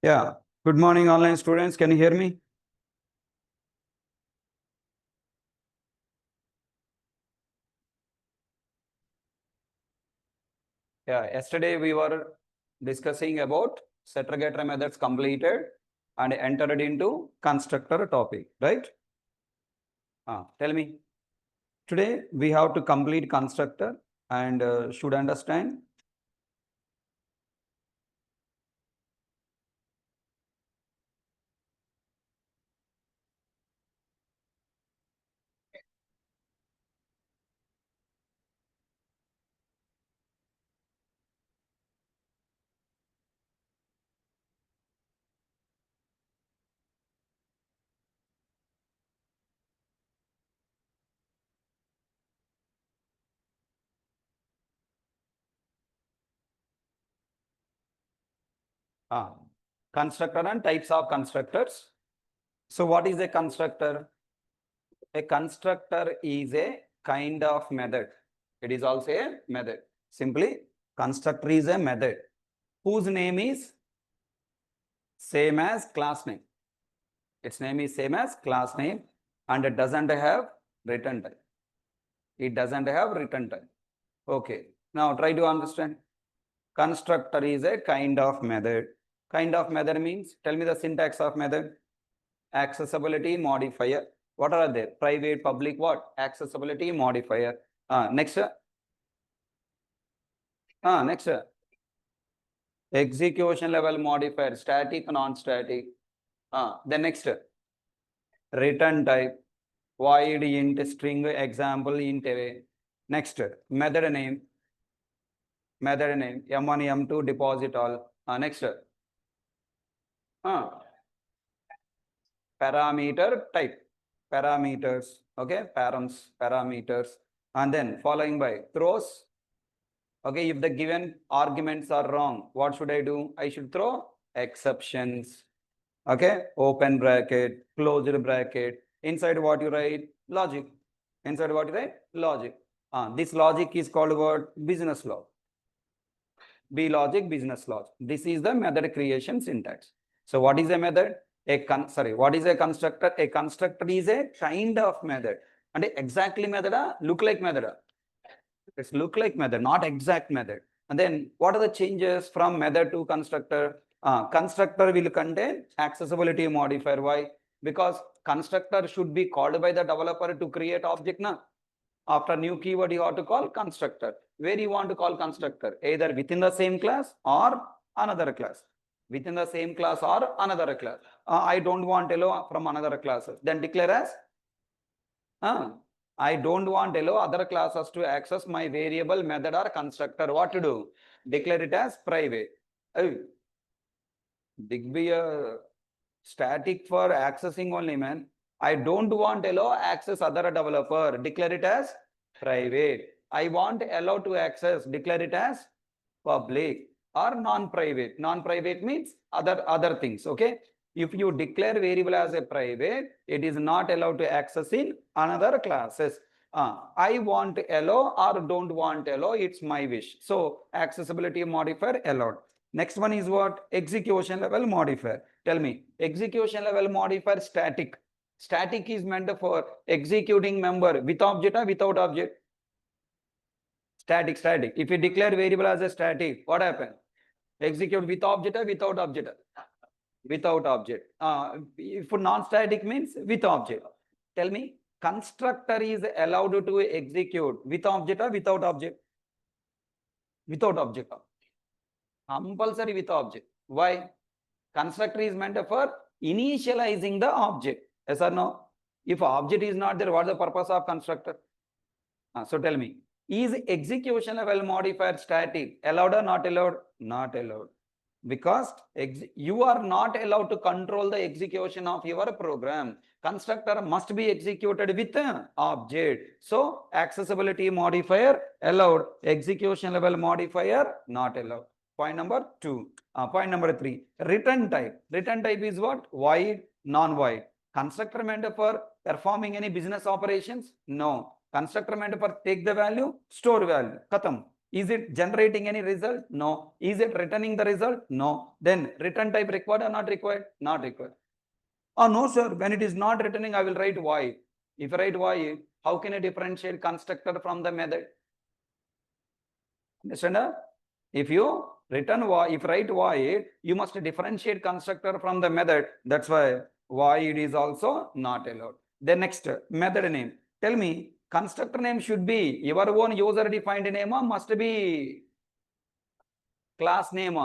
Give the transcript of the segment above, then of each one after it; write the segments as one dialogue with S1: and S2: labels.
S1: Yeah. Good morning, online students. Can you hear me? Yeah. Yesterday we were discussing about setter getter methods completed and entered into constructor topic, right? Tell me. Today we have to complete constructor and should understand. Ah, Constructor and types of constructors. So what is a constructor? A constructor is a kind of method. It is also a method. Simply, constructor is a method whose name is same as class name. Its name is same as class name and it doesn't have return type. It doesn't have return type. Okay. Now try to understand. Constructor is a kind of method. Kind of method means, tell me the syntax of method. Accessibility modifier. What are they? Private, public, what? Accessibility modifier. Next. Next. Execution level modifier. Static, non-static. Then next. Return type. Void, int, string, example, int array. Next. Method name. Method name. M1, M2, deposit all. Next. Parameter type. Parameters. Okay. Params, parameters. And then following by throws. Okay, if the given arguments are wrong, what should I do? I should throw exceptions. Okay, open bracket, closed bracket. Inside what you write? Logic. Inside what you write? Logic. This logic is called what? Business log. B logic, business logic. This is the method creation syntax. So what is a method? What is a constructor? A constructor is a kind of method. And exactly method, look like method. It's look like method, not exact method. And then what are the changes from method to constructor? Constructor will contain accessibility modifier. Why? Because constructor should be called by the developer to create object. Na? After new keyword, you have to call constructor. Where you want to call constructor? Either within the same class or another class. Within the same class or another class. I don't want hello from another class. Then declare as I don't want allow other classes to access my variable method or constructor. What to do? Declare it as private. Big be a static for accessing only, man. I don't want allow access other developer. Declare it as private. I want allow to access. Declare it as public or non-private. Non-private means other things. Okay. If you declare variable as a private, it is not allowed to access in another classes. I want allow or don't want allow, it's my wish. So accessibility modifier allowed. Next one is what? Execution level modifier. Tell me, execution level modifier static. Static is meant for executing member with object or without object. Static. If you declare variable as a static, what happens? Execute with object or without object? Without object. For non-static means with object. Tell me, constructor is allowed to execute with object or without object? Without object. Compulsory with object. Why? Constructor is meant for initializing the object. Yes or no? If object is not there, what is the purpose of constructor? So tell me, is execution level modifier static allowed or not allowed? Not allowed. Because you are not allowed to control the execution of your program. Constructor must be executed with an object. So accessibility modifier allowed, execution level modifier not allowed. Point number 2. Point number 3, return type. Return type is what? Void, non-void. Constructor meant for performing any business operations? No. Constructor meant for take the value, store value. Khatam. Is it generating any result? No. Is it returning the result? No. Then return type required or not required? Not required. Oh, no, sir. When it is not returning, I will write void. If I write void, how can I differentiate constructor from the method? Understand? If you return void, if write void, you must differentiate constructor from the method. That's why void is also not allowed. Then next, method name. Tell me, constructor name should be your own user defined name or must be class name?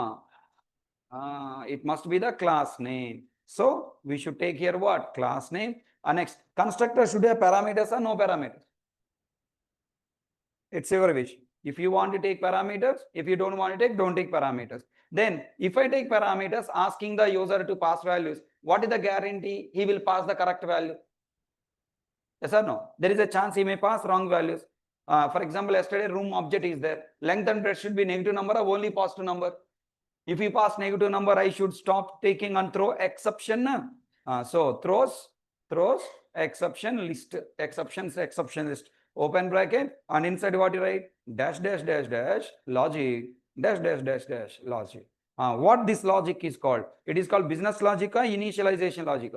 S1: It must be the class name. So we should take here what? Class name. Next, constructor should have parameters or no parameters? It's your wish. If you want to take parameters, if you don't want to take, don't take parameters. Then if I take parameters asking the user to pass values, what is the guarantee he will pass the correct value? Yes or no? There is a chance he may pass wrong values. For example, yesterday room object is there. Length and breadth should be negative number or only positive number. If you pass negative number, I should stop taking and throw exception. So throws exception list, exception list. Open bracket and inside what you write? Dash dash dash dash logic dash dash dash dash logic. What this logic is called? It is called business logic or initialization logic?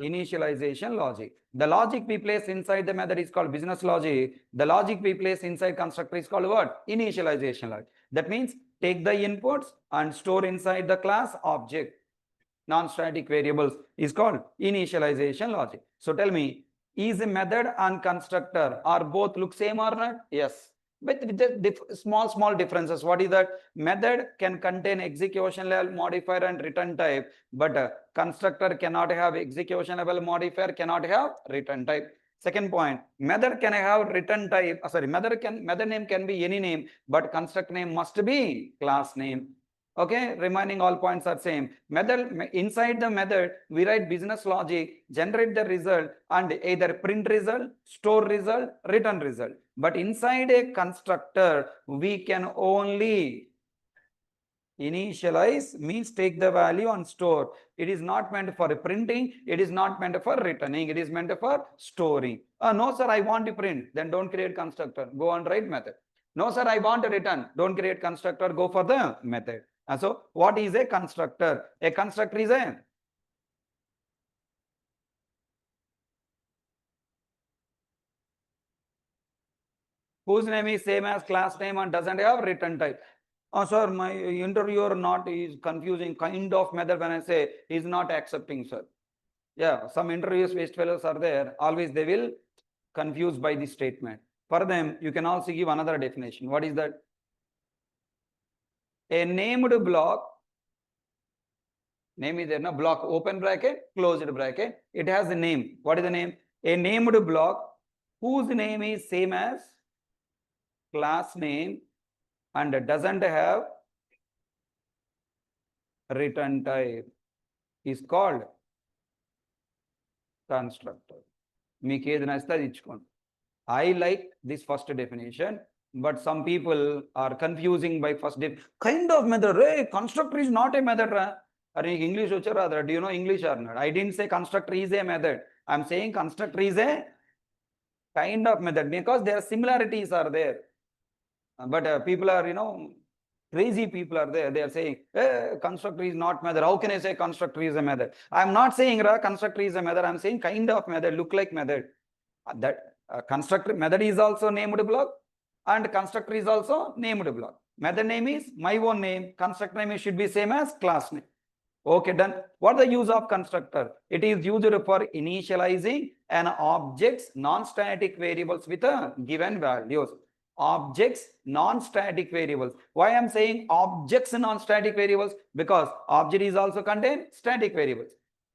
S1: Initialization logic. The logic we place inside the method is called business logic. The logic we place inside constructor is called what? Initialization logic. That means take the inputs and store inside the class object. Non-static variables is called initialization logic. So tell me, is a method and constructor are both look same or not? Yes. But with the small differences. What is that? Method can contain execution level modifier and return type, but constructor cannot have execution level modifier, cannot have return type. Second point, method can have return type. Method name can be any name, but constructor name must be class name. Okay, remaining all points are same. Method, inside the method, we write business logic, generate the result, and either print result, store result, return result. But inside a constructor, we can only initialize, means take the value and store. It is not meant for printing, it is not meant for returning, it is meant for storing. No sir, I want to print, then don't create constructor, go and write method. No sir, I want to return, don't create constructor, go for the method. So what is a constructor? A constructor is a whose name is same as class name and doesn't have return type. Sir, my interviewer not is confusing kind of method when I say is not accepting, sir. Yeah, some interviews waste fellows are there. Always they will confuse by this statement. For them, you can also give another definition. What is that? A named block, name is there, no block, open bracket, closed bracket. It has a name. What is the name? A named block whose name is same as class name and doesn't have return type is called constructor. I like this first definition, but some people are confusing by first kind of method. Hey, constructor is not a method. Are you English or rather? Do you know English or not? I didn't say constructor is a method. I'm saying constructor is a kind of method because their similarities are there. But people are, crazy people are there. They are saying, hey, constructor is not method. How can I say constructor is a method? I'm not saying constructor is a method. I'm saying kind of method, look like method. That constructor method is also named block and constructor is also named block. Method name is my own name. Constructor name should be same as class name. Okay, done. What is the use of constructor? It is used for initializing an object's non-static variables with a given values. Objects non-static variables. Why I'm saying objects non-static variables? Because object is also contain static variables.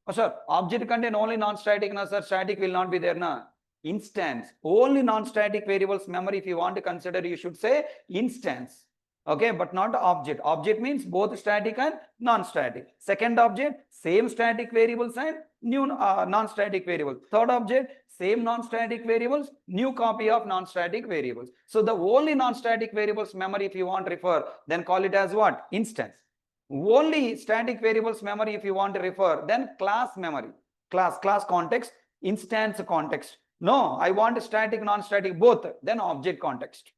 S1: Oh sir, object contain only non-static, no sir, static will not be there na. Instance, only non-static variables memory. If you want to consider, you should say instance. Okay, but not object. Object means both static and non-static. Second object, same static variables and new non-static variables. Third object, same non-static variables, new copy of non-static variables. So the only non-static variables memory, if you want to refer, then call it as what? Instance. Only static variables memory, if you want to refer, then class memory. Class context, instance context. No, I want static, non-static, both, then object context.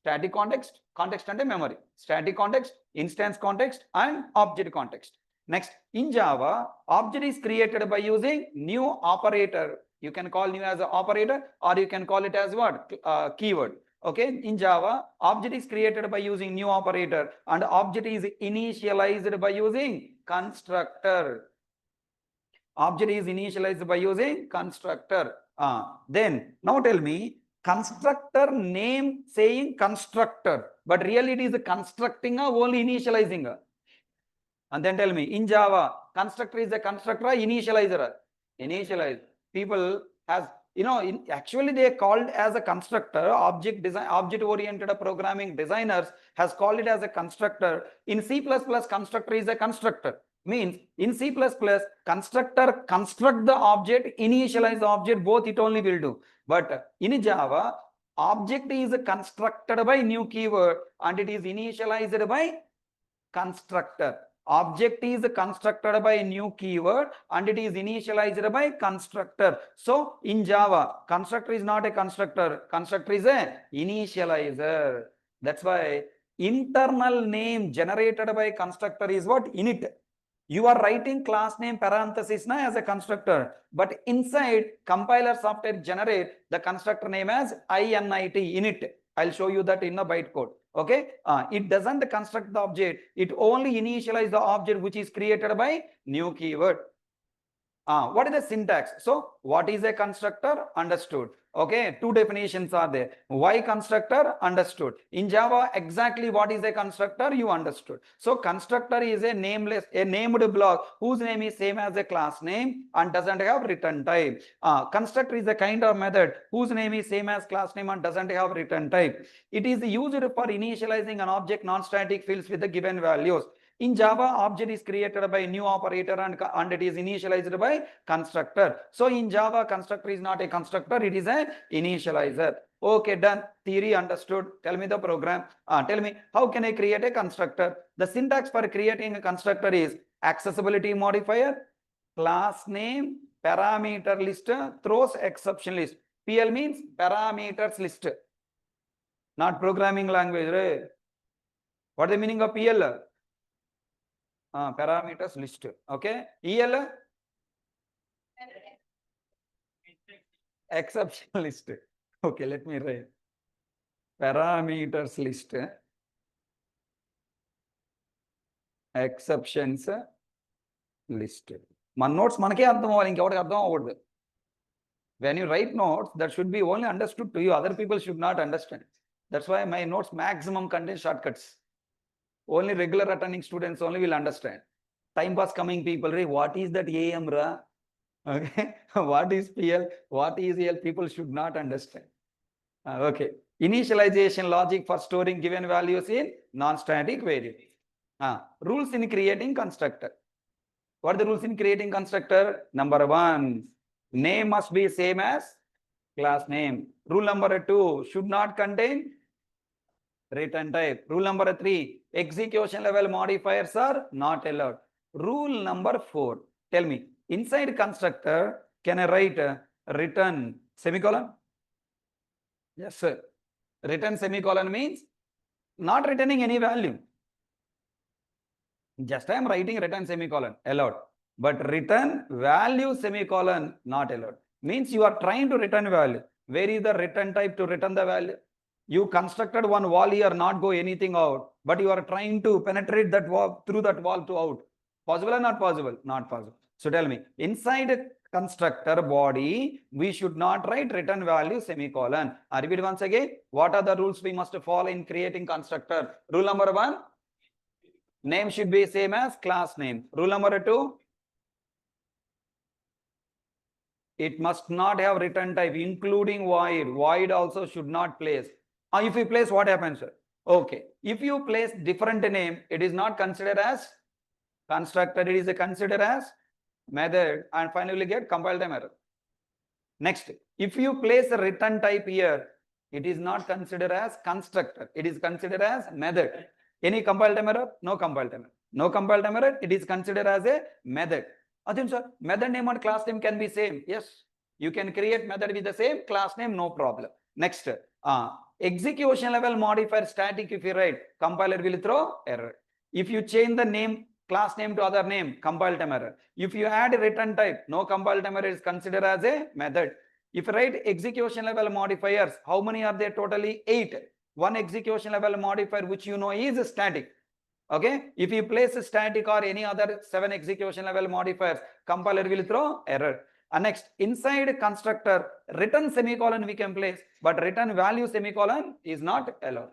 S1: Static context, context and memory. Static context, instance context, and object context. Next, in Java, object is created by using new operator. You can call new as an operator, or you can call it as what? Keyword. Okay, in Java, object is created by using new operator, and object is initialized by using constructor. Object is initialized by using constructor. Then now tell me, constructor name saying constructor, but really it is constructing or only initializing? And then tell me, in Java, constructor is a constructor or initializer? Initialize. People has, actually they called as a constructor. Object design, object oriented programming designers has called it as a constructor. In C++, constructor is a constructor. Means in C++, constructor construct the object, initialize the object, both it only will do. But in Java, object is constructed by new keyword and it is initialized by constructor. Object is constructed by a new keyword and it is initialized by constructor. So in Java, constructor is not a constructor. Constructor is a initializer. That's why internal name generated by constructor is what? Init. You are writing class name parenthesis na as a constructor, but inside compiler software generate the constructor name as init, init. I'll show you that in the bytecode. Okay, it doesn't construct the object, it only initialize the object which is created by new keyword. What is the syntax? So what is a constructor? Understood. Okay, two definitions are there. Why constructor? Understood. In Java, exactly what is a constructor? You understood. So constructor is a nameless, a named block whose name is same as a class name and doesn't have return type. Constructor is a kind of method whose name is same as class name and doesn't have return type. It is used for initializing an object non-static fields with the given values. In Java, object is created by a new operator and it is initialized by constructor. So in Java, constructor is not a constructor, it is an initializer. Okay, done. Theory understood. Tell me the program. Tell me, how can I create a constructor? The syntax for creating a constructor is accessibility modifier, class name, parameter list, throws exception list. PL means parameters list. Not programming language, right? What is the meaning of PL? Parameters list. Okay. EL? Exception list. Okay, let me write. Parameters list. Exceptions list. Man notes manake ardham avali inke evadiki ardham avadu. When you write notes, that should be only understood to you. Other people should not understand. That's why my notes maximum contain shortcuts. Only regular attending students only will understand. Time pass coming people, what is that AM ra? Okay, what is PL? What is EL? People should not understand. Okay, initialization logic for storing given values in non-static variables. Rules in creating constructor. What are the rules in creating constructor? Number 1, name must be same as class name. Rule number 2, should not contain return type. Rule number 3, execution level modifiers are not allowed. Rule number 4, tell me, inside constructor, can I write return semicolon? Yes, sir. Return semicolon means not returning any value. Just I am writing return semicolon, allowed. But return value semicolon, not allowed. Means you are trying to return value. Where is the return type to return the value? You constructed one wall here, not go anything out, but you are trying to penetrate that wall through that wall to out. Possible or not possible? Not possible. So tell me, inside a constructor body, we should not write return value semicolon. I repeat once again, what are the rules we must follow in creating constructor? Rule number 1, name should be same as class name. Rule number 2, it must not have return type, including void. Void also should not place. If you place, what happens, sir? Okay, if you place different name, it is not considered as constructor, it is considered as method, and finally get compile time error. Next, if you place a return type here, it is not considered as constructor, it is considered as method. Any compile time error? No compile time error. No compile time error, it is considered as a method. Ajun sir, method name and class name can be same. Yes, you can create method with the same class name, no problem. Next, execution level modifier static, if you write, compiler will throw error. If you change the name, class name to other name, compile time error. If you add a return type, no compile time error is considered as a method. If you write execution level modifiers, how many are there totally? 8. One execution level modifier which you know is static. Okay, if you place a static or any other 7 execution level modifiers, compiler will throw error. And next, inside constructor, return semicolon we can place, but return value semicolon is not allowed.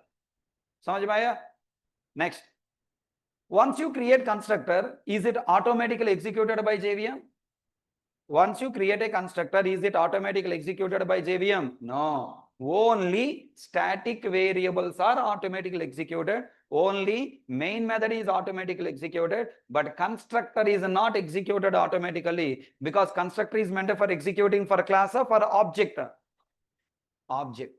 S1: समझ में आया? Next, once you create constructor, is it automatically executed by JVM? Once you create a constructor, is it automatically executed by JVM? No. Only static variables are automatically executed. Only main method is automatically executed, but constructor is not executed automatically because constructor is meant for executing for class or for object. Object.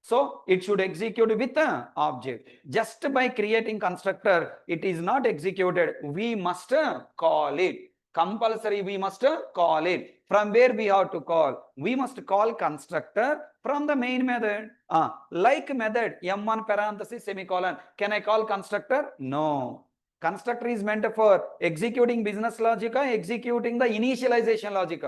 S1: So it should execute with an object. Just by creating constructor, it is not executed. We must call it. Compulsory, we must call it. From where we have to call? We must call constructor from the main method. Like method, M1 parenthesis semicolon. Can I call constructor? No. Constructor is meant for executing business logic, executing the initialization logic.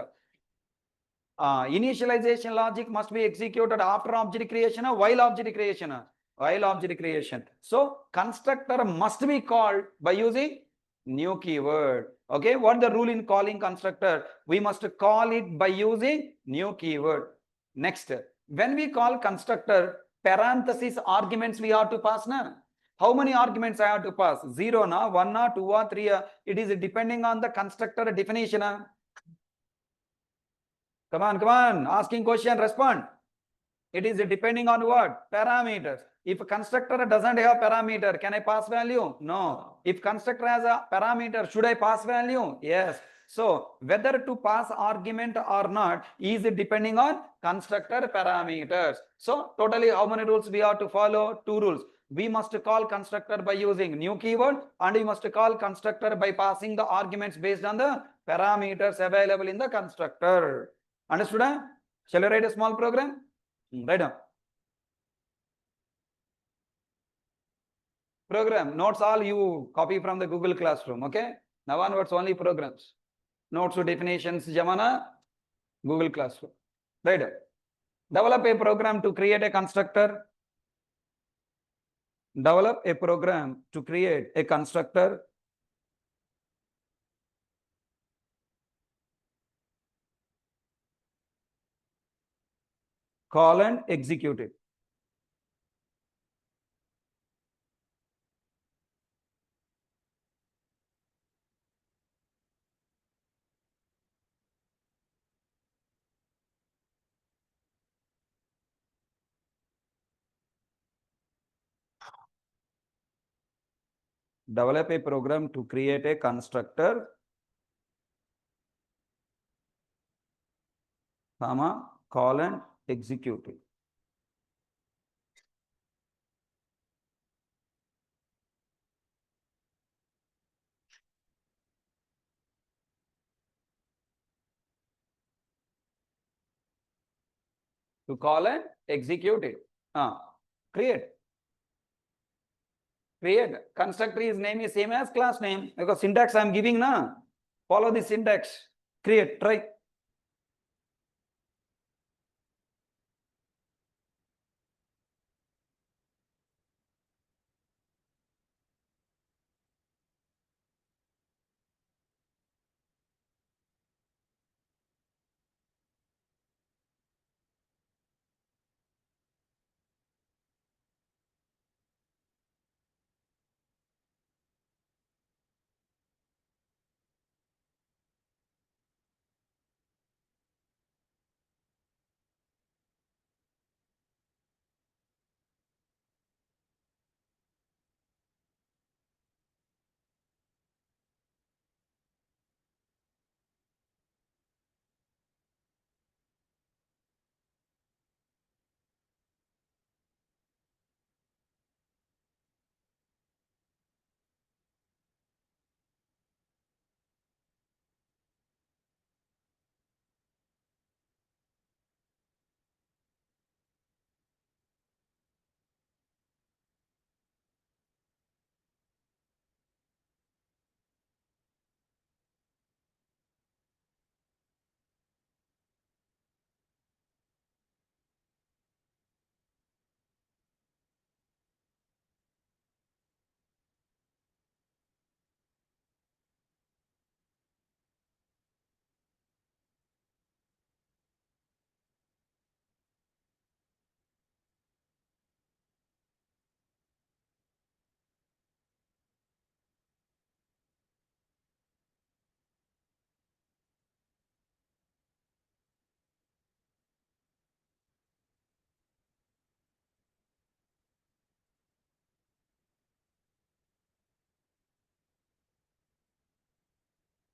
S1: Initialization logic must be executed after object creation or while object creation. While object creation. So constructor must be called by using new keyword. Okay, what the rule in calling constructor? We must call it by using new keyword. Next, when we call constructor, parenthesis arguments we have to pass now. How many arguments I have to pass? 0 na, 1 na, 2 or 3. It is depending on the constructor definition. Come on, asking question, respond. It is depending on what? Parameters. If a constructor doesn't have parameter, can I pass value? No. If constructor has a parameter, should I pass value? Yes. So whether to pass argument or not is depending on constructor parameters. So totally how many rules we have to follow? 2 rules. We must call constructor by using new keyword and we must call constructor by passing the arguments based on the parameters available in the constructor. Understood? Shall I write a small program? Write down. Program. Notes all you copy from the Google Classroom. Okay. Now onwards only programs. Notes to definitions, Jamana, Google Classroom. Write down. Develop a program to create a constructor. Develop a program to create a constructor. Call and execute it. Develop a program to create a constructor, comma, call and execute it. To call and execute it. Create. Create. Constructor is name is same as class name because syntax I am giving na. Follow the syntax. Create. Try.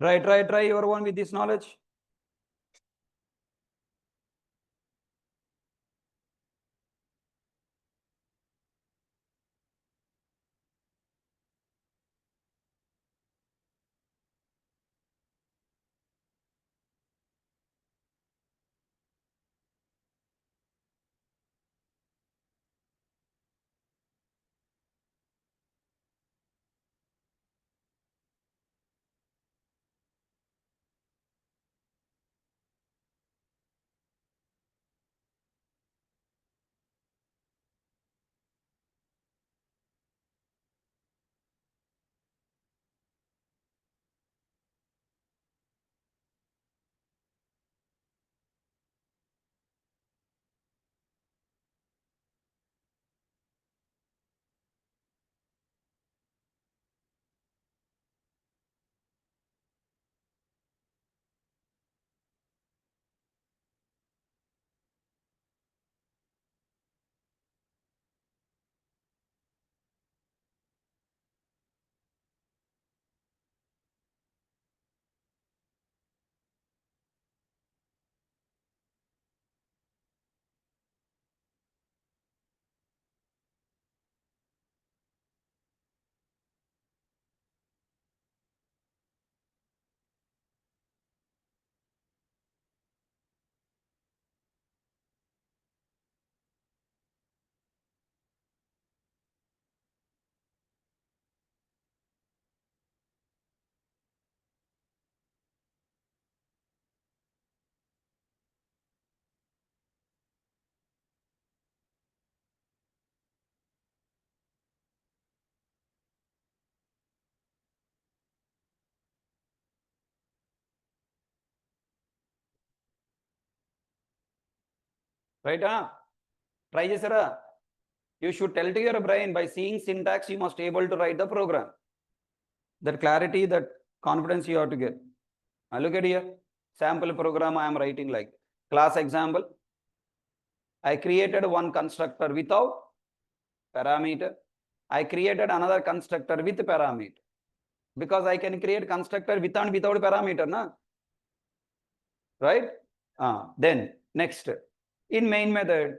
S1: Try your one with this knowledge. Right? Try chesara. You should tell to your brain by seeing syntax, you must able to write the program. That clarity, that confidence you have to get. Look at here. Sample program I am writing like class example. I created one constructor without parameter. I created another constructor with parameter. Because I can create constructor with and without parameter, na? Right? Then next, in main method,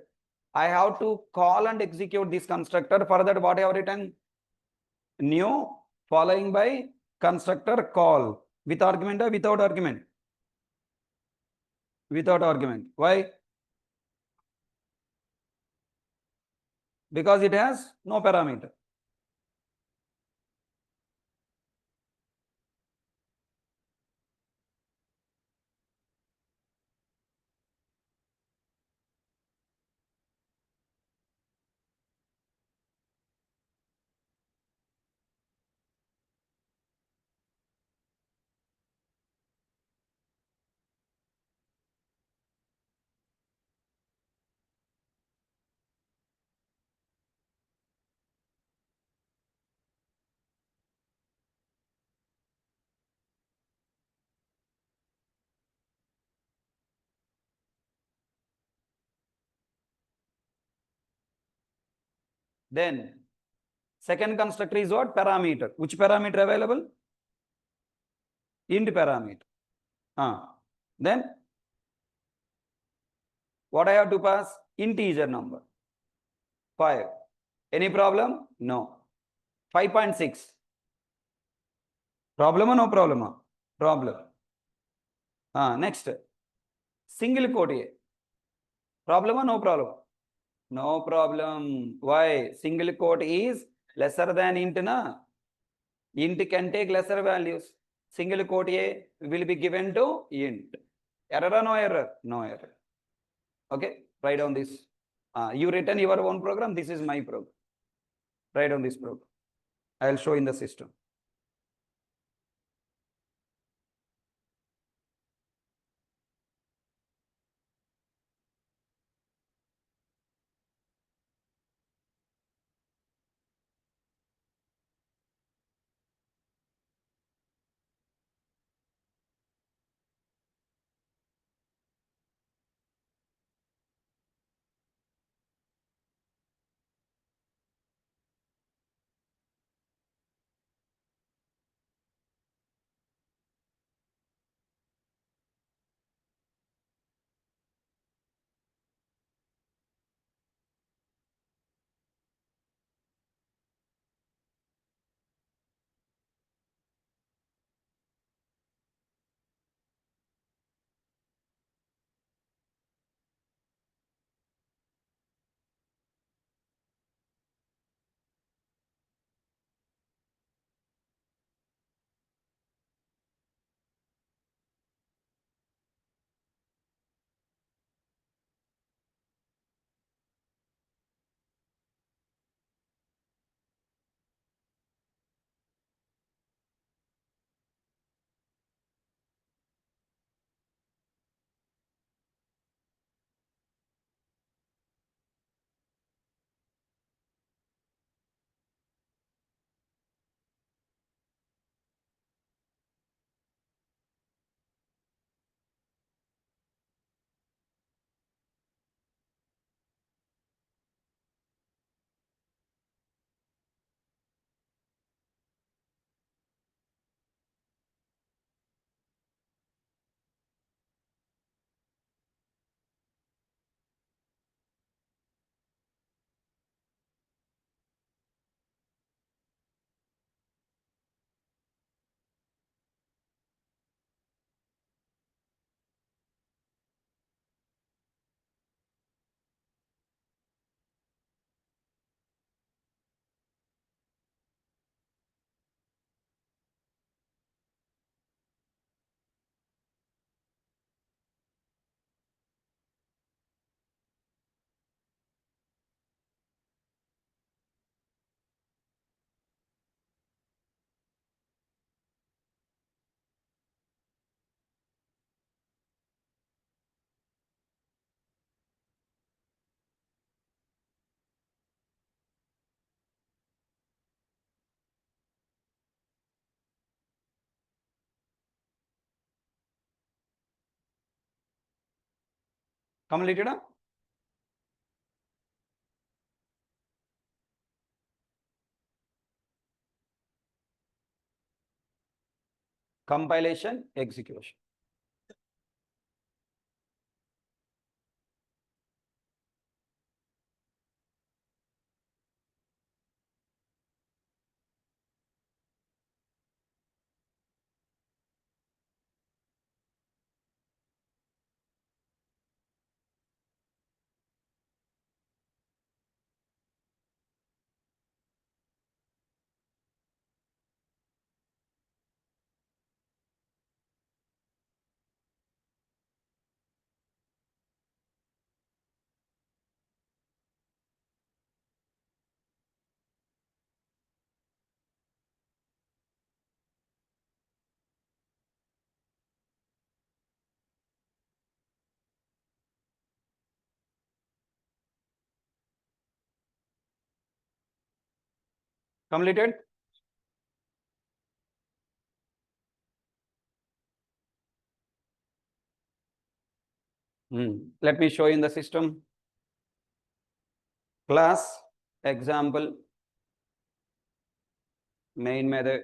S1: I have to call and execute this constructor. For that, what I have written? New following by constructor call with argument or without argument? Without argument. Why? Because it has no parameter. Then second constructor is what? Parameter. Which parameter available? Int parameter. Then what I have to pass? Integer number. 5. Any problem? No. 5.6. Problem or no problem? Problem. Next. Single quote A. Problem or no problem? No problem. Why? Single quote is lesser than int, na? Int can take lesser values. Single quote A will be given to int. Error or no error? No error. Okay, write down this. You written your own program. This is my program. Write down this program. I will show in the system. Completed? Compilation, execution. Completed? Let me show you in the system. Class, example, main method.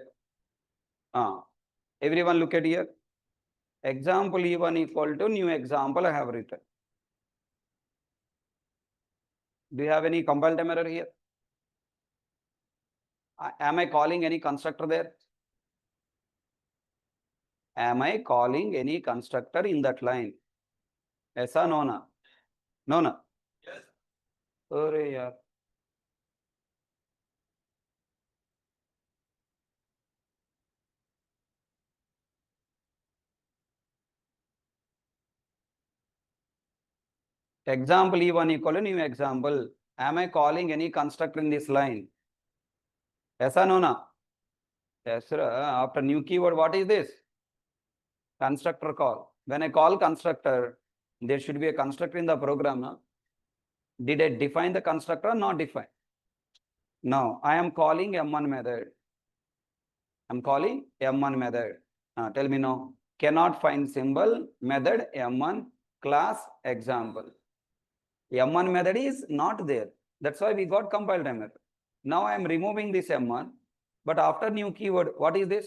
S1: Everyone look at here. Example E1 equal to new example I have written. Do you have any compile time error here? Am I calling any constructor there? Am I calling any constructor in that line? Yes or no? No, no. Yes. Sorry, yaar. Example E1 equal to new example. Am I calling any constructor in this line? Yes or no? Yes, sir. After new keyword, what is this? Constructor call. When I call constructor, there should be a constructor in the program. No? Did I define the constructor or not define? Now, I am calling M1 method. I'm calling M1 method. Tell me now. Cannot find symbol method M1 class example. M1 method is not there. That's why we got compile time error. Now I am removing this M1. But after new keyword, what is this?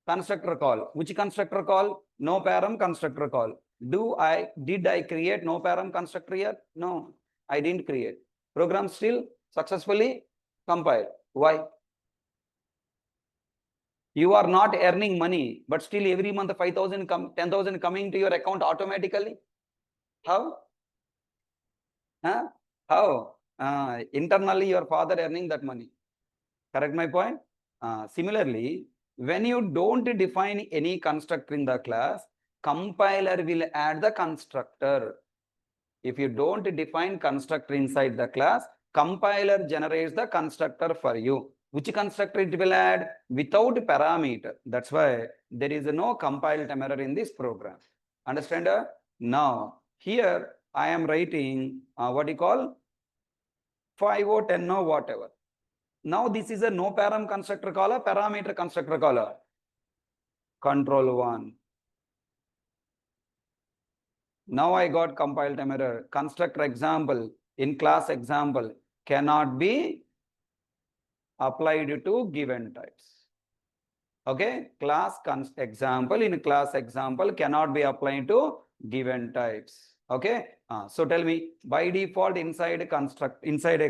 S1: Constructor call. Which constructor call? No param constructor call. Did I create no param constructor here? No, I didn't create. Program still successfully compiled. Why? You are not earning money, but still every month 5,000 10,000 coming to your account automatically. How? Huh? How? Internally your father earning that money. Correct my point? Similarly, when you don't define any constructor in the class, compiler will add the constructor. If you don't define constructor inside the class, compiler generates the constructor for you. Which constructor it will add? Without parameter. That's why there is no compile time error in this program. Understand? Now, here I am writing what you call 5 or 10 or whatever. Now this is a no param constructor caller, parameter constructor caller. Control 1. Now I got compile time error. Constructor example in class example cannot be applied to given types. Okay, class example in class example cannot be applied to given types. Okay, so tell me, by default inside a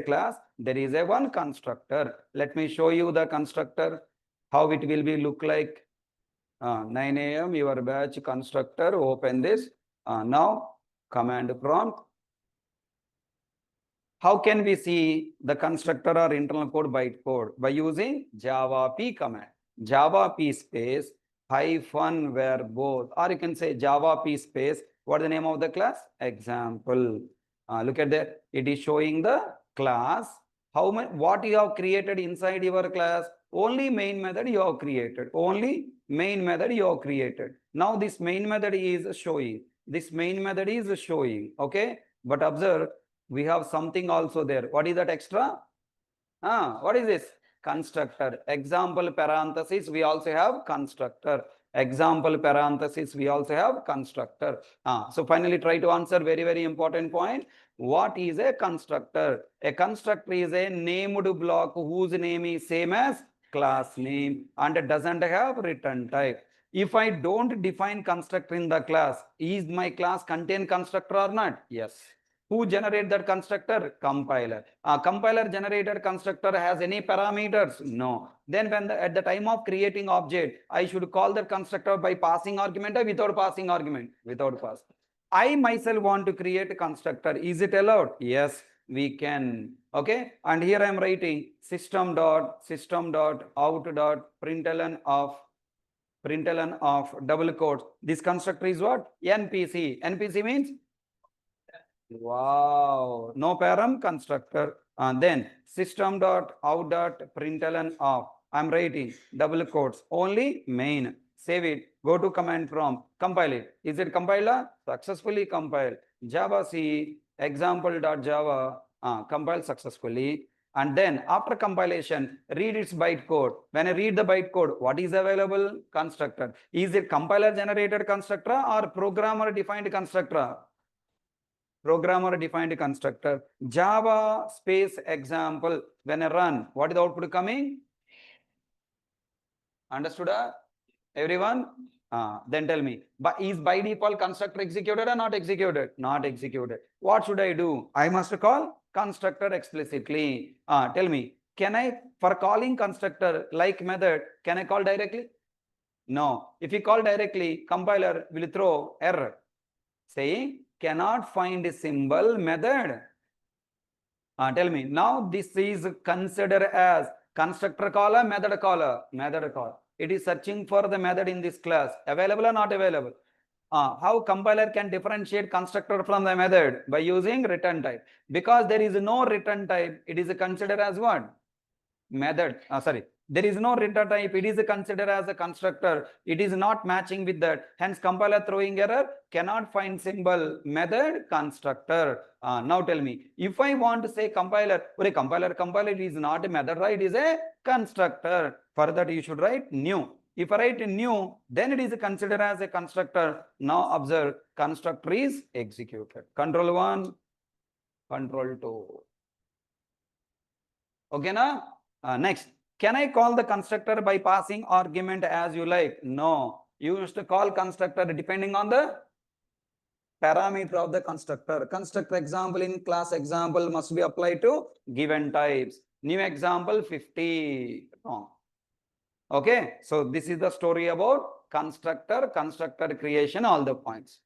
S1: class there is a one constructor. Let me show you the constructor, how it will be look like. 9 a.m. your batch constructor, open this. Now command prompt. How can we see the constructor or internal code bytecode? By using java p command. Java p space hyphen where both, or you can say java p space, what is the name of the class? Example. Look at that. It is showing the class. How much, what you have created inside your class? Only main method you have created. Only main method you have created. Now this main method is showing. This main method is showing. Okay. But observe, we have something also there. What is that extra? What is this? Constructor. Example parenthesis, we also have constructor. Example parenthesis, we also have constructor. So finally try to answer very, very important point. What is a constructor? A constructor is a named block whose name is same as class name and doesn't have return type. If I don't define constructor in the class, is my class contain constructor or not? Yes. Who generate that constructor? Compiler. Compiler generated constructor has any parameters? No. Then when at the time of creating object, I should call that constructor by passing argument or without passing argument? Without pass. I myself want to create a constructor. Is it allowed? Yes, we can. Okay. And here I am writing system dot out dot println of double quotes. This constructor is what? NPC. NPC means wow, no param constructor. And then system dot out dot println of. I'm writing double quotes only main. Save it. Go to command prompt. Compile it. Is it compiled? Successfully compiled. Java C example.java compiled successfully. And then after compilation, read its bytecode. When I read the bytecode, what is available? Constructor. Is it compiler generated constructor or programmer defined constructor? Programmer defined constructor. Java space example. When I run, what is the output coming? Understood? Everyone? Then tell me, but is by default constructor executed or not executed? Not executed. What should I do? I must call constructor explicitly. Tell me, can I, for calling constructor like method, can I call directly? No. If you call directly, compiler will throw error saying cannot find a symbol method. Tell me, now this is considered as constructor caller, method caller, method call. It is searching for the method in this class. Available or not available? How compiler can differentiate constructor from the method? By using return type. Because there is no return type, it is considered as what? Method. There is no return type, it is considered as a constructor. It is not matching with that. Hence, compiler throwing error, cannot find symbol, method, constructor. Now tell me, if I want to say compiler, compiler is not a method, right? It is a constructor. For that, you should write new. If I write new, then it is considered as a constructor. Now observe, constructor is executed. Control 1, control 2. Okay, na? Next, can I call the constructor by passing argument as you like? No. You used to call constructor depending on the parameter of the constructor. Constructor example in class example must be applied to given types. New example 50. Wrong. Okay. So this is the story about constructor creation, all the points.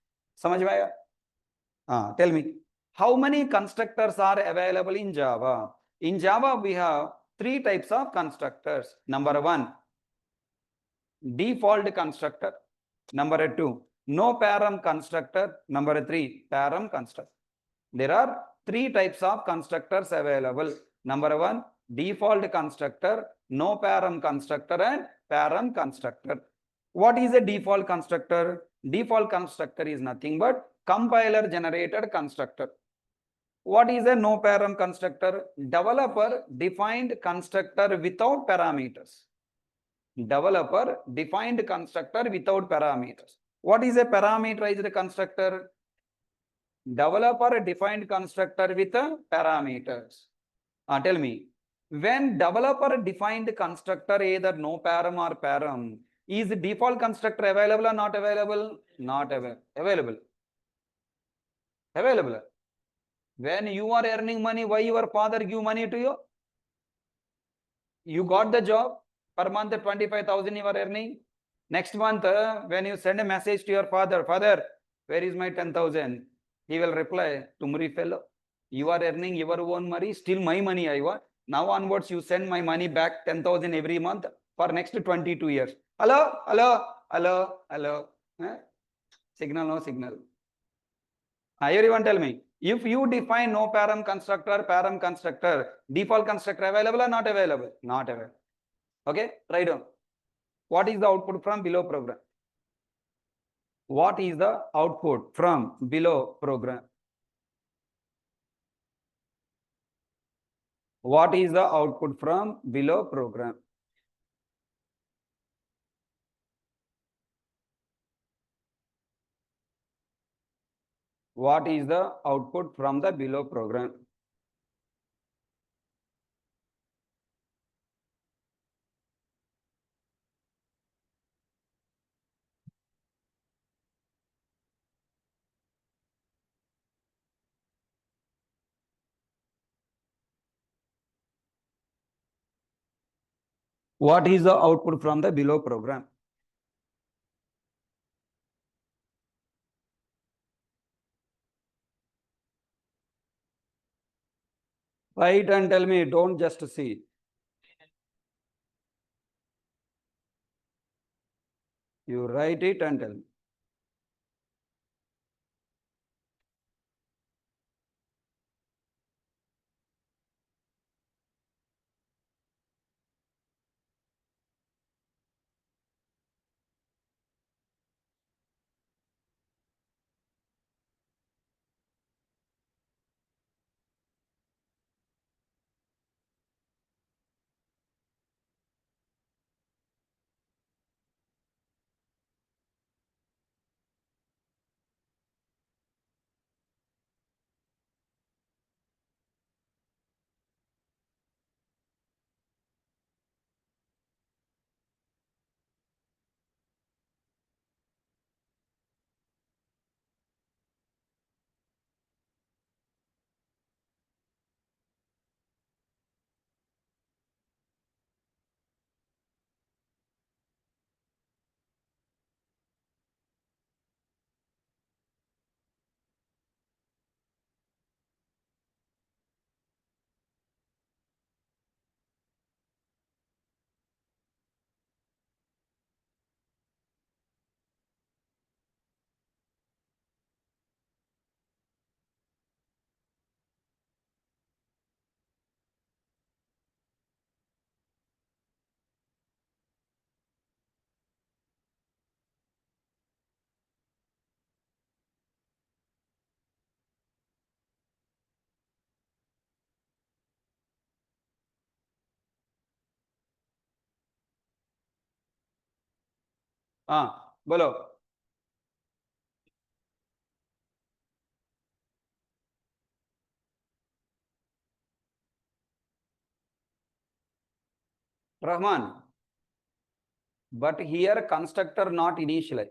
S1: Samajh mein aaya? Tell me, how many constructors are available in Java? In Java, we have 3 types of constructors. Number 1, default constructor. Number 2, no param constructor. Number 3, param constructor. There are 3 types of constructors available. Number 1, default constructor, no param constructor, and param constructor. What is a default constructor? Default constructor is nothing but compiler generated constructor. What is a no param constructor? Developer defined constructor without parameters. Developer defined constructor without parameters. What is a parameterized constructor? Developer defined constructor with parameters. Tell me, when developer defined constructor either no param or param, is default constructor available or not available? Not available. Available. When you are earning money, why your father give money to you? You got the job, per month 25,000 you are earning. Next month, when you send a message to your father, father, where is my 10,000? He will reply, Tumri fellow, you are earning your own money, still my money I want. Now onwards, you send my money back 10,000 every month for next 22 years. Hello, hello, hello, hello. Signal, no signal. Everyone tell me, if you define no param constructor, default constructor available or not available? Not available. Okay, write down. What is the output from below program? What is the output from below program? What is the output from below program? What is the output from the below program? What is the output from the below program? Write and tell me, don't just see. You write it and tell me. बोलो. Rahman. But here constructor not initialize.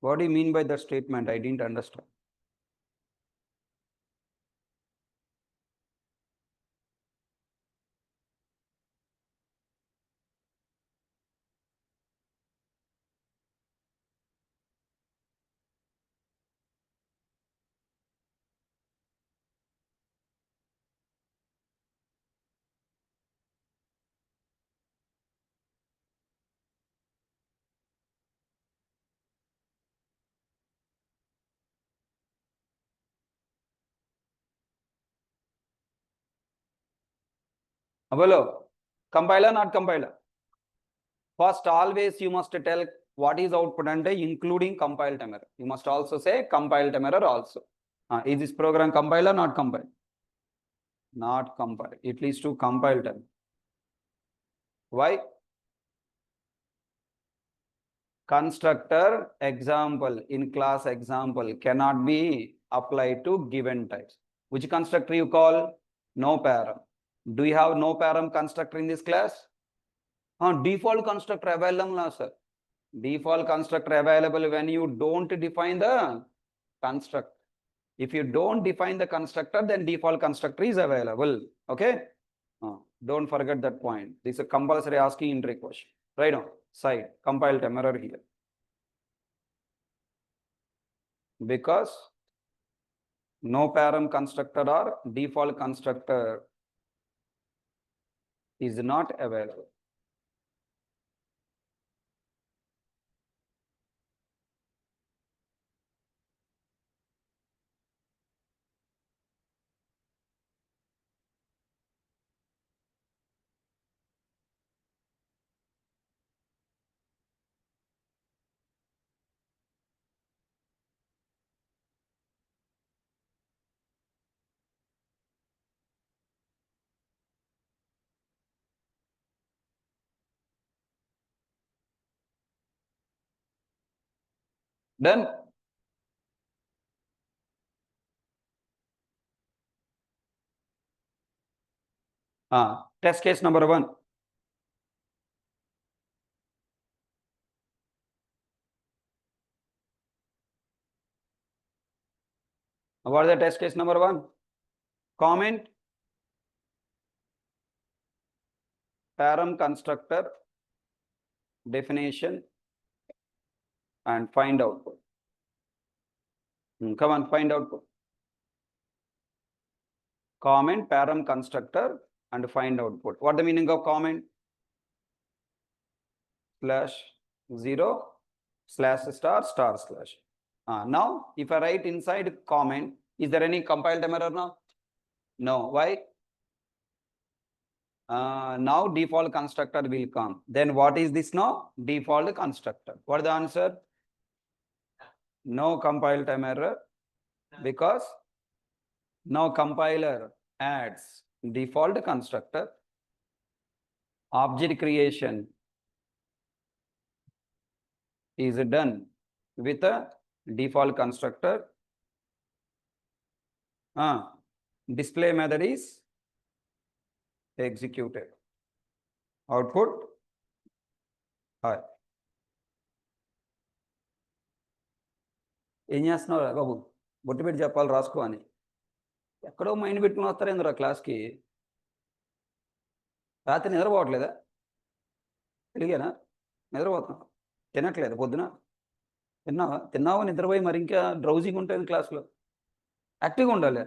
S1: What do you mean by that statement? I didn't understand. बोलो. Compiler not compiler. First, always you must tell what is output and including compile time error. You must also say compile time error also. Is this program compile or not compile? Not compile. It leads to compile time. Why? Constructor example in class example cannot be applied to given types. Which constructor you call? No param. Do you have no param constructor in this class? Default constructor available, sir. Default constructor available when you don't define the constructor. If you don't define the constructor, then default constructor is available. Okay. Don't forget that point. This is a compulsory asking entry question. Right now, side compile time error here. Because no param constructor or default constructor is not available. Done. Test case number 1. What is the test case number 1? Comment param constructor definition and find output. Come on, find output. Comment param constructor and find output. What the meaning of comment? Slash 0 slash star star slash. Now, if I write inside comment, is there any compile time error now? No. Why? Now default constructor will come. Then what is this now? Default constructor. What is the answer? No compile time error, because now compiler adds default constructor, object creation is done with a default constructor. Display method is executed. Output hi. ఏం చేస్తున్నావు బాబు? బొట్టు పెట్టి చెప్పాలి రాసుకో అని. ఎక్కడో mind పెట్టుకుని వస్తారేంద్రా క్లాస్కి? రాత్రి నిద్రపోవట్లేదా? తెలియనా? నిద్రపోతున్నావు, తినట్లేదు, పొద్దున తిన్నావా నిద్రపోయి మరి ఇంకా డ్రౌజింగ్ ఉంటుంది క్లాస్లో. యాక్టివ్గా ఉండాలి.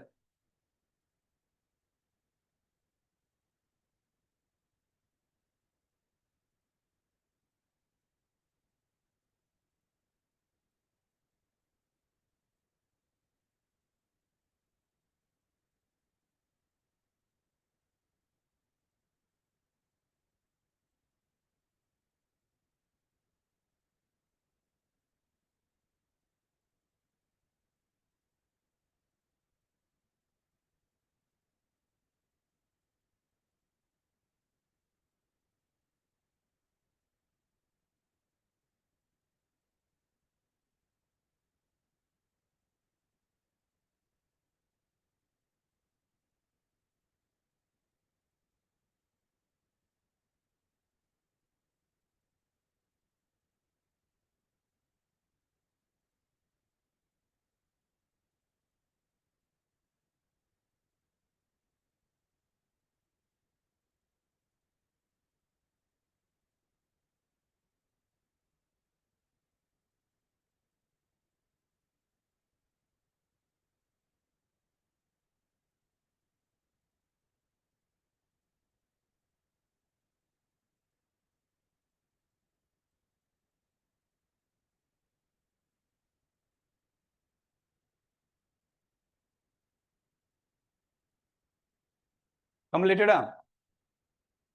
S1: Completed?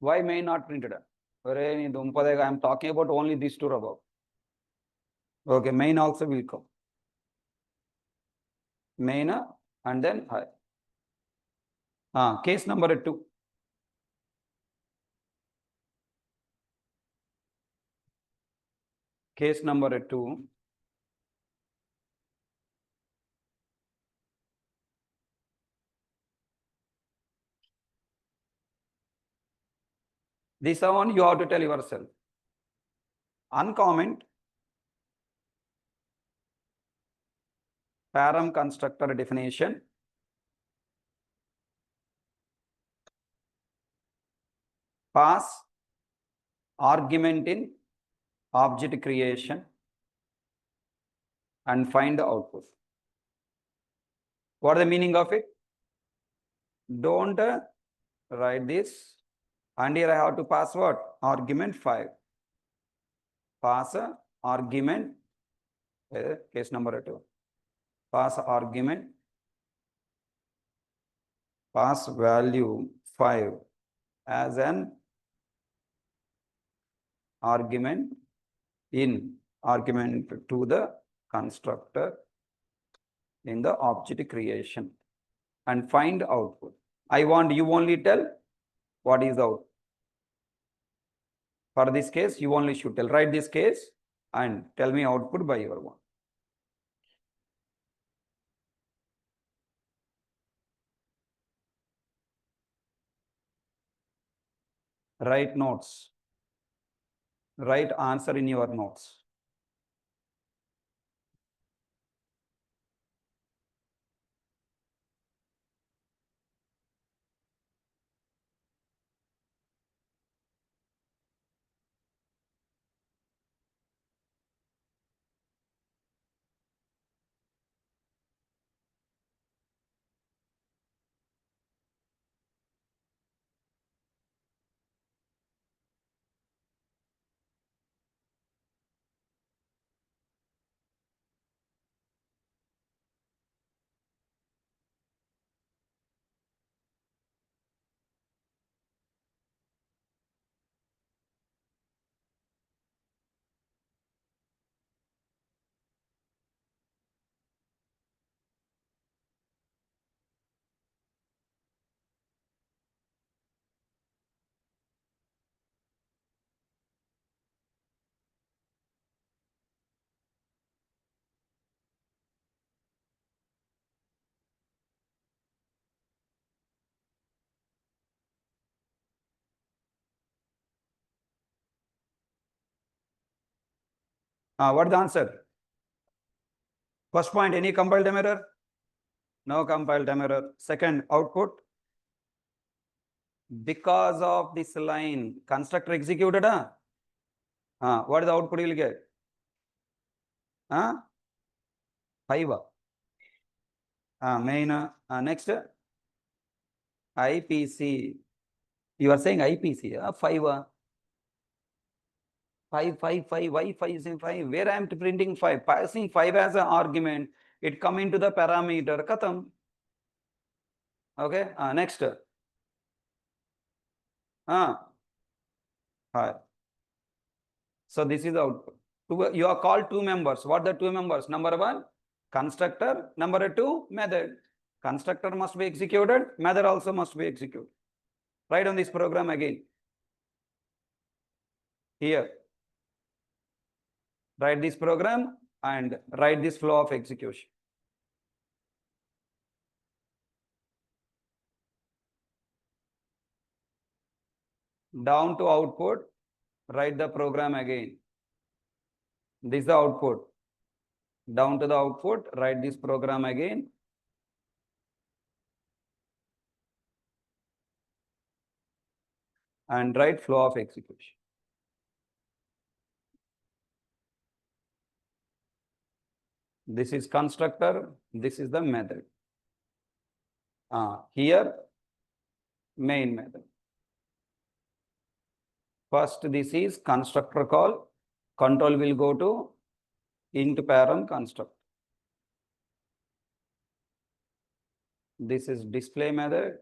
S1: Why main not printed? I am talking about only these two above. Okay, main also will come. Main and then hi. Case number 2. Case number 2. This one you have to tell yourself. Uncomment param constructor definition, pass argument in object creation and find the output. What is the meaning of it? Don't write this. And here I have to pass what? Argument 5. Pass argument, case number 2. Pass argument, pass value 5 as an argument in argument to the constructor in the object creation and find output. I want you only tell what is the output. For this case, you only should tell. Write this case and tell me output by your one. Write notes. Write answer in your notes. What is the answer? First point, any compiled error? No compiled error. Second, output. Because of this line, constructor executed. What is the output you will get? 5. Main. Next, IPC. You are saying IPC. 5. 5, 5, 5. Why 5 is in 5? Where I am printing 5? Passing 5 as an argument. It come into the parameter. Katam. Okay. Next. Hi. So this is the output. You are called two members. What are the two members? Number one, constructor. Number two, method. Constructor must be executed. Method also must be executed. Write on this program again. Here. Write this program and write this flow of execution. Down to output, write the program again. This is the output. Down to the output, write this program again. And write flow of execution. This is constructor. This is the method. Here, main method. First, this is constructor call. Control will go to int parent construct. This is display method.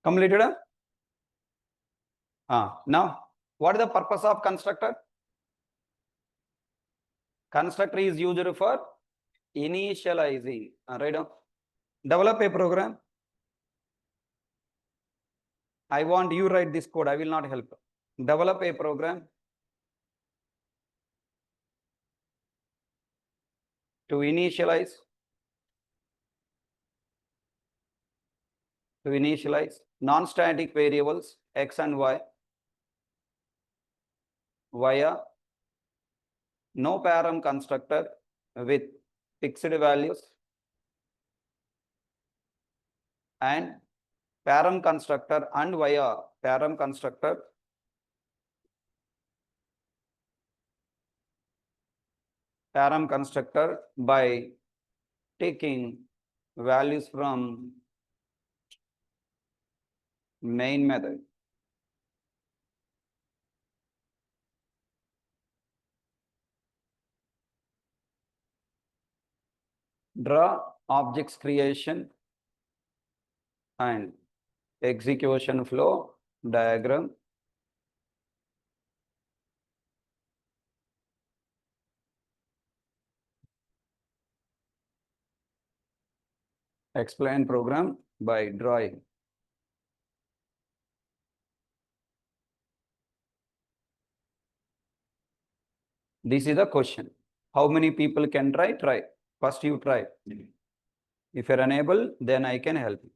S1: Completed? Now, what is the purpose of constructor? Constructor is used for initializing. Right now, develop a program. I want you write this code. I will not help. Develop a program to initialize non-static variables x and y via no param constructor with fixed values and param constructor and via param constructor by taking values from main method. Draw objects creation and execution flow diagram. Explain program by drawing. This is the question. How many people can try? Try. First you try. If you're unable, then I can help you.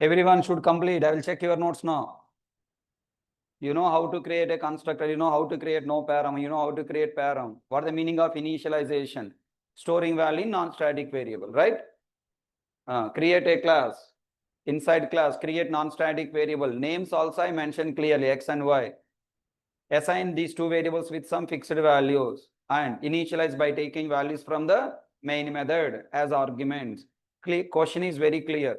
S1: Everyone should complete. I will check your notes now. You know how to create a constructor. You know how to create no param. You know how to create param. What is the meaning of initialization? Storing value in non-static variable, right? Create a class. Inside class, create non-static variable. Names also I mentioned clearly, x and y. Assign these two variables with some fixed values and initialize by taking values from the main method as arguments. Question is very clear.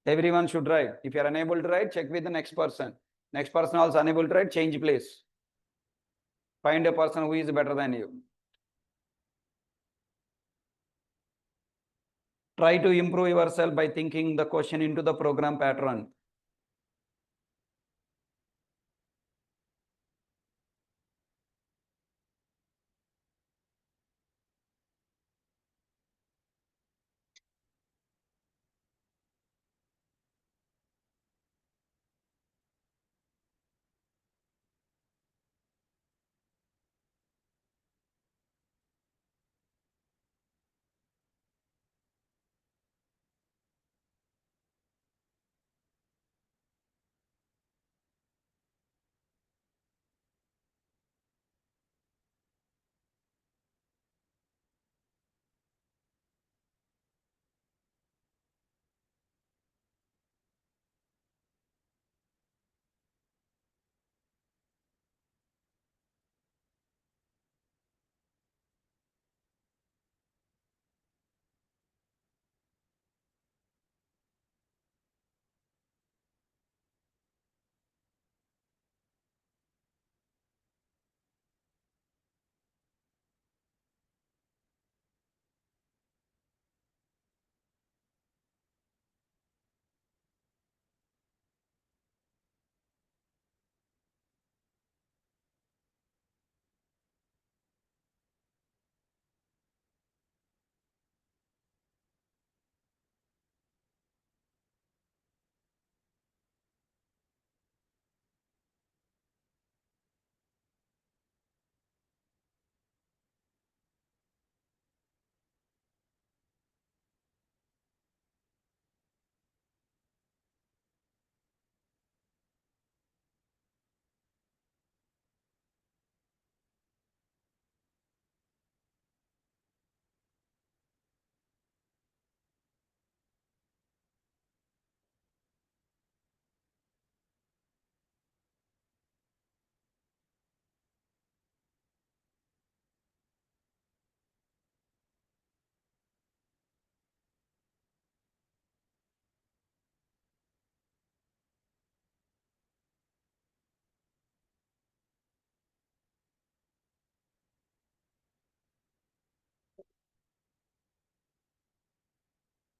S1: Everyone should write. If you are unable to write, check with the next person. Next person also unable to write, change place. Find a person who is better than you. Try to improve yourself by thinking the question into the program pattern.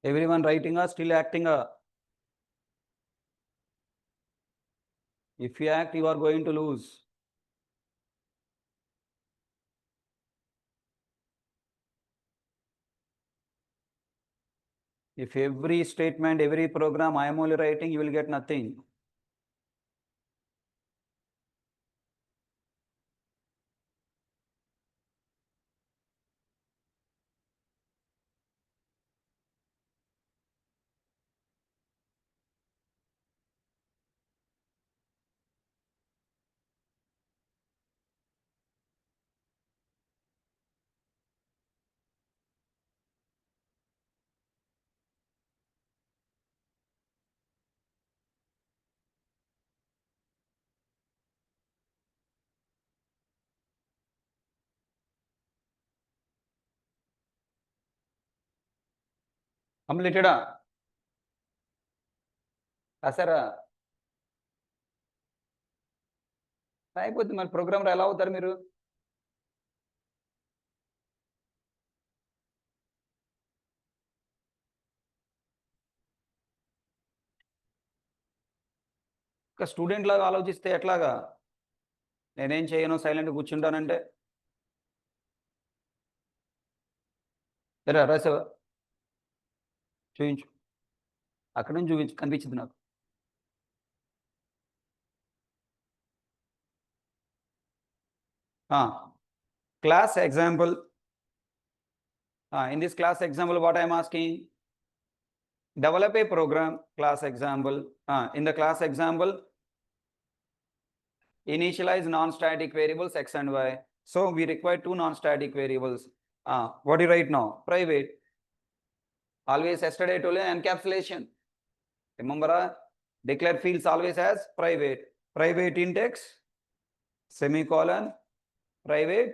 S1: Everyone writing or still acting? If you act, you are going to lose. If every statement, every program I am only writing, you will get nothing. Completed? రాసారా? అయిపోద్ది. మరి programmer ఎలా అవుతారు మీరు? ఒక student లాగా ఆలోచిస్తే ఎట్లాగా? నేనేం చేయను, సైలెంట్గా కూర్చుంటానంటే? రాసావా? చూపించు. అక్కడ నుంచి చూపించు, కనిపించింది నాకు. Class example. In this class example, what I am asking? Develop a program. Class example. In the class example, initialize non-static variables x and y. So we require two non-static variables. What do you write now? Private. Always yesterday told encapsulation. Remember, declare fields always as private. Private int x, semicolon, private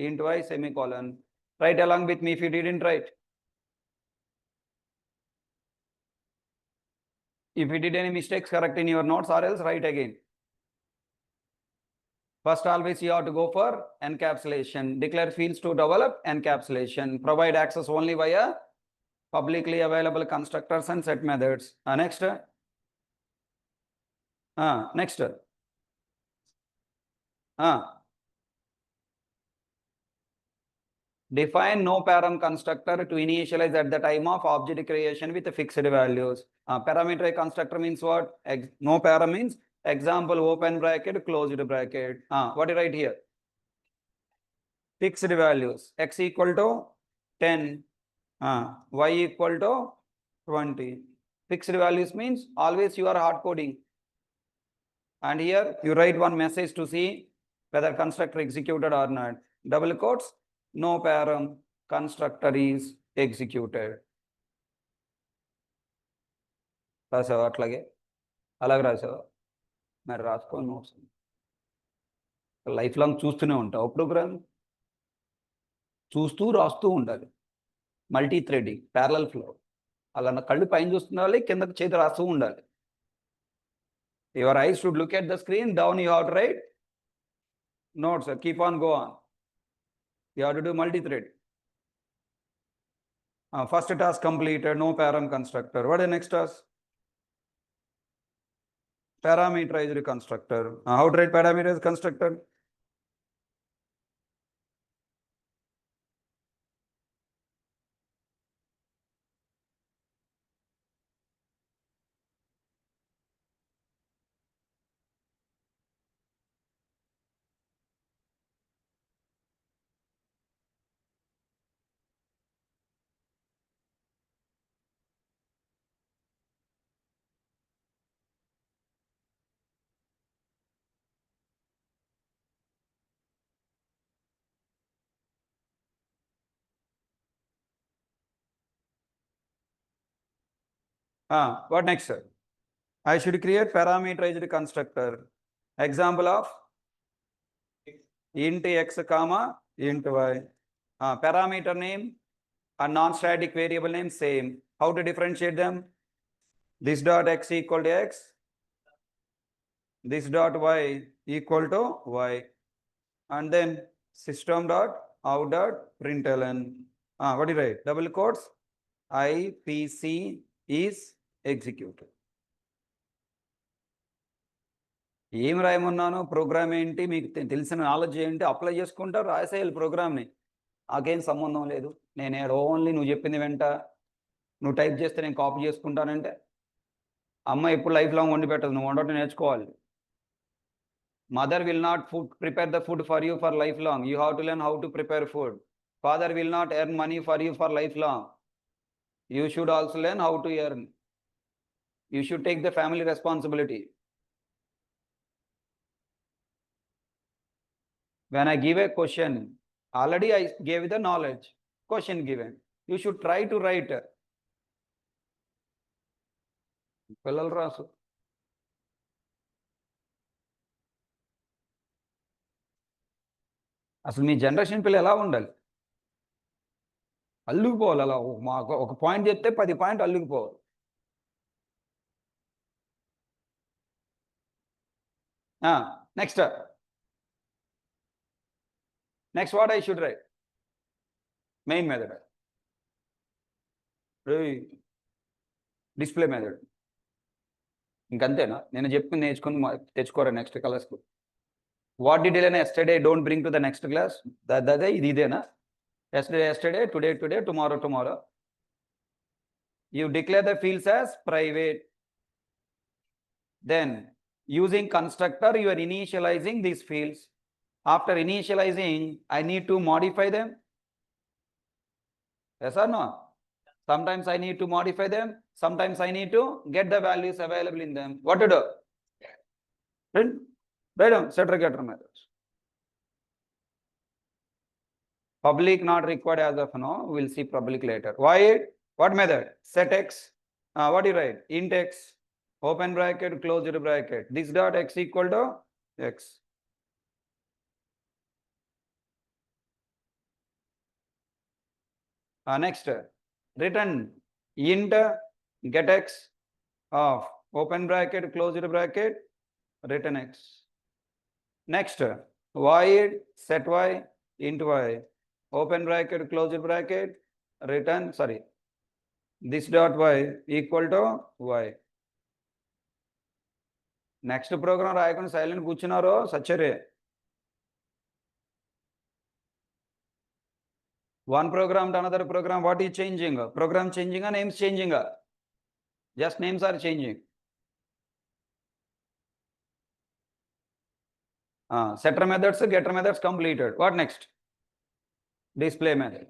S1: int y, semicolon. Write along with me if you didn't write. If you did any mistakes, correct in your notes or else write again. First, always you have to go for encapsulation. Declare fields to develop encapsulation. Provide access only via publicly available constructors and set methods. Next. Next. Define no param constructor to initialize at the time of object creation with fixed values. Parameter constructor means what? No param means example open bracket, closed bracket. What do you write here? Fixed values. X equal to 10. Y equal to 20. Fixed values means always you are hard coding. And here you write one message to see whether constructor executed or not. Double quotes, no param constructor is executed. రాసావా? అట్లాగే అలాగే రాసావా? మరి రాసుకోని notes life long చూస్తూనే ఉంటావు programme, చూస్తూ రాస్తూ ఉండాలి. Multi threading, parallel flow. అలా నా కళ్ళు పైన చూస్తుండాలి, కిందకు చేతి రాస్తూ ఉండాలి. Your eyes should look at the screen, down you have to write notes. Keep on, go on. You have to do multi-thread. First task completed, no param constructor. What is the next task? Parameterized constructor. How to write parameterized constructor? What next, sir? I should create parameterized constructor. Example of int x comma int y. Parameter name and non-static variable name same. How to differentiate them? This dot x equal to x. This dot y equal to y. And then system dot out dot println. What do you write? Double quotes. IPC is executed. ఏం రాయమన్నాను, programme ఏంటి, మీకు తెలిసిన knowledge ఏంటి, apply చేసుకుంటారు, రాసేయాలి ప్రోగ్రామ్ని. నాకేం సంబంధం లేదు, నేను ఓన్లీ నువ్వు చెప్పింది వెంట, నువ్వు టైప్ చేస్తే నేను కాపీ చేసుకుంటానంటే అమ్మ ఎప్పుడు లైఫ్ లాంగ్ వండి పెట్టదు, నువ్వు వండటం నేర్చుకోవాలి. Mother will not prepare the food for you for lifelong. You have to learn how to prepare food. Father will not earn money for you for lifelong. You should also learn how to earn. You should take the family responsibility. When I give a question, already I gave the knowledge, question given. You should try to write. పిల్లలు రాసు. అసలు మీ generation పిల్లలు ఎలా ఉండాలి, అల్లుకుపోవాలి. అలా మాకు ఒక point చెప్తే 10 పాయింట్ అల్లుకుపోవాలి. Next what I should write? Main method. Display method. ఇంకంతేనా, నేను చెప్పుకుని నేర్చుకుని తెచ్చుకోరా నెక్స్ట్ క్లాస్కు. What did you learn yesterday don't bring to the next class. అదే ఇదేనా, yesterday, today, tomorrow. You declare the fields as private. Then using constructor you are initializing these fields. After initializing, I need to modify them. Yes or no? Sometimes I need to modify them, sometimes I need to get the values available in them. What to do? Write down setter getter methods. Public not required as of now, we'll see public later. Why? What method? Set x, what do you write? Int x, open bracket, closed bracket, this dot x equal to x. Next, return int get x of open bracket, closed bracket, return x. Next, void set y int y, open bracket, closed bracket, return, this dot y equal to y. Next program రాయకుండా silent కూర్చున్నారో సచ్చరే. One program to another program, what is changing? Program changing or names changing? Just names are changing. Setter methods, getter methods completed. What next? Display method.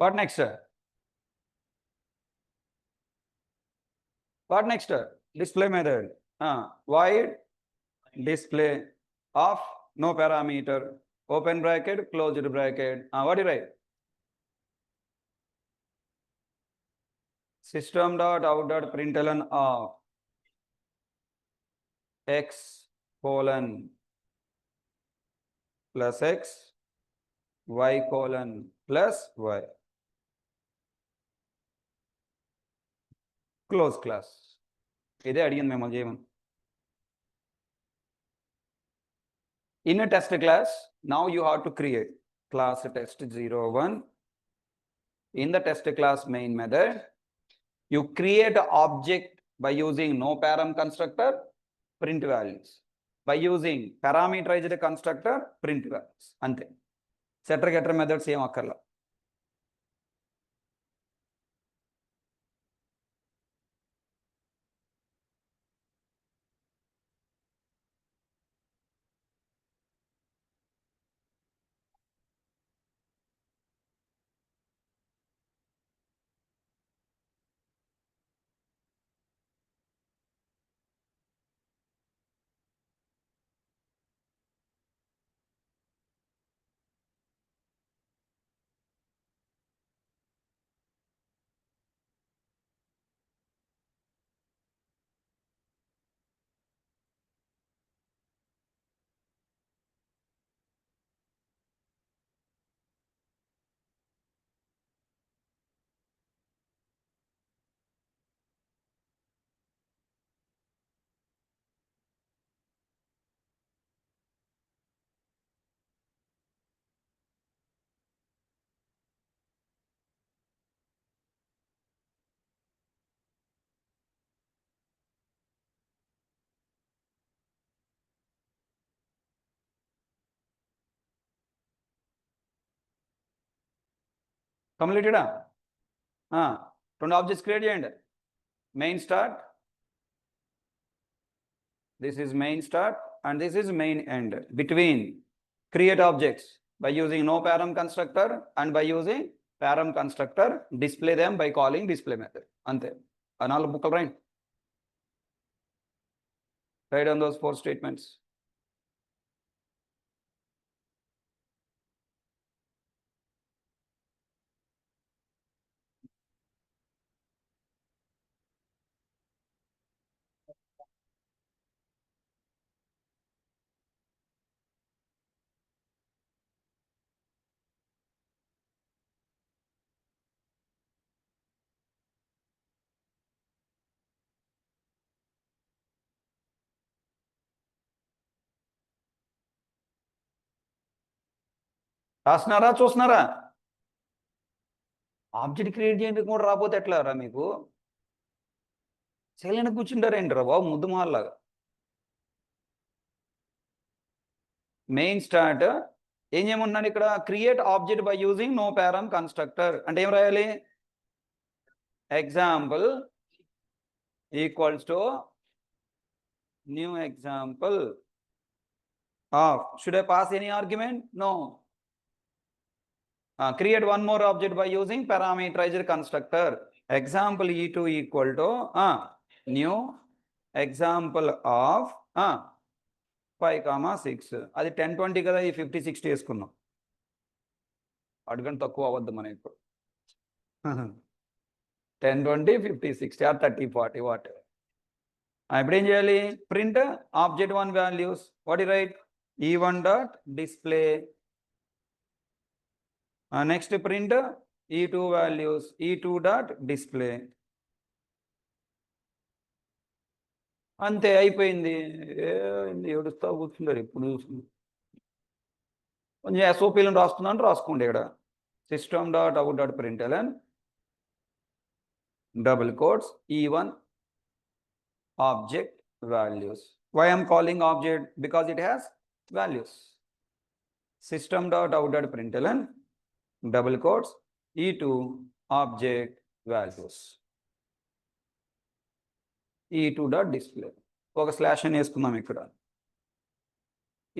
S1: What next? What next? Display method. Void display of no parameter, open bracket, closed bracket. What do you write? System dot out dot println of x colon plus x, y colon plus y. Close class. ఇదే అడిగింది మిమ్మల్ని చేయమని. In a test class, now you have to create class test 01. In the test class main method, you create an object by using no param constructor, print values. By using parameterized constructor, print values. Ante. Setter getter methods ఏం అక్కర్లా. కంప్లీటెడా? రెండు objects create చేయండి. Main start, this is main start and this is main end. Between, create objects by using no param constructor and by using param constructor, display them by calling display method. Ante anal bukkal right. Write on those 4 statements. రాస్తున్నారా చూస్తున్నారా? Object create చేయడానికి కూడా రాకపోతే ఎట్లా రా మీకు? Silent కూర్చుంటారేంటి రా బాబు ముద్దు మాల్లాగా? Main start ఏం చేయమంటున్నాను ఇక్కడ? Create object by using no param constructor అంటే ఏం రాయాలి? Example equals to new example of. Should I pass any argument? No. Create one more object by using parameterized constructor. Example e2 equal to new example of 5, 6. అది 10, 20 కదా, ఈ 50, 60 వేసుకున్నాం. అడుగంట తక్కువ అవద్దు మన ఇప్పుడు. 10, 20, 50, 60 or 30, 40 వాట్. ఇప్పుడు ఏం చేయాలి? Print object 1 values. What you right? e1 dot display. Next print e2 values, e2 dot display. అంతే అయిపోయింది. ఏడుస్తా కూర్చుంటారు ఇప్పుడు. కొంచెం ఎస్ఓపీలను రాస్తున్నాను, రాసుకోండి. ఇక్కడ system dot out dot println double quotes e1 object values. Why I am calling object? Because it has values. System dot out dot println double quotes e2 object values, e2 dot display. ఒక slash అని వేసుకుందాం ఇక్కడ.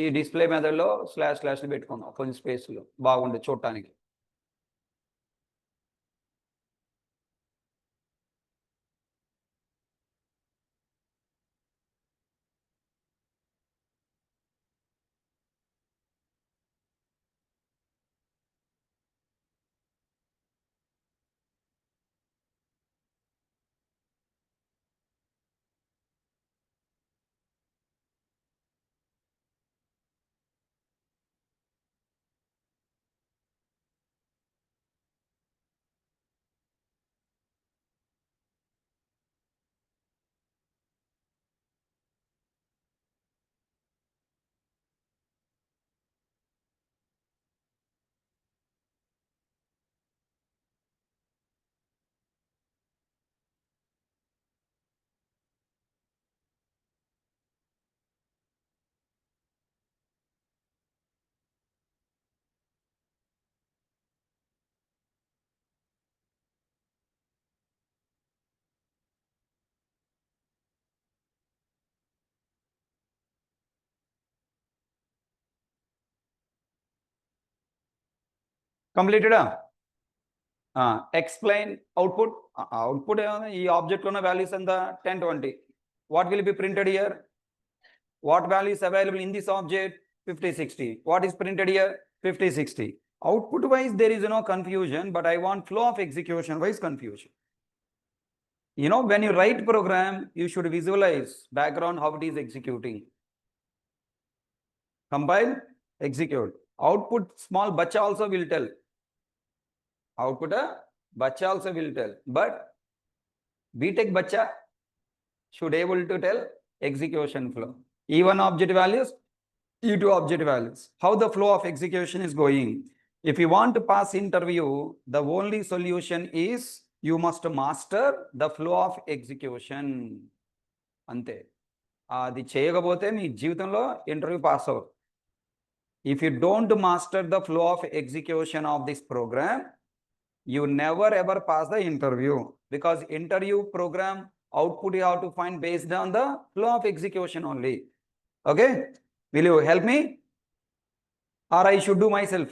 S1: ఈ display మెథడ్లో స్లాష్లు పెట్టుకుందాం కొంచెం స్పేస్లో, బాగుండే చూడటానికి. కంప్లీటెడా? Explain output. అవుట్పుట్ ఈ ఆబ్జెక్ట్లో ఉన్న వాల్యూస్ ఎంత? 10, 20. What will be printed here? What value is available in this object? 50, 60. What is printed here? 50, 60. Output wise there is no confusion, but I want flow of execution wise confusion. You know, when you write program, you should visualize background how it is executing. Compile, execute. Output small bacha also will tell. Output bacha also will tell. But BTech bacha should able to tell execution flow. E1 object values, E2 object values. How the flow of execution is going. If you want to pass interview, the only solution is you must master the flow of execution. Ante. అది చేయకపోతే మీ జీవితంలో interview pass అవ్వరు. If you don't master the flow of execution of this program, You never ever pass the interview, because interview program output you have to find based on the flow of execution only. Okay, will you help me, or I should do myself?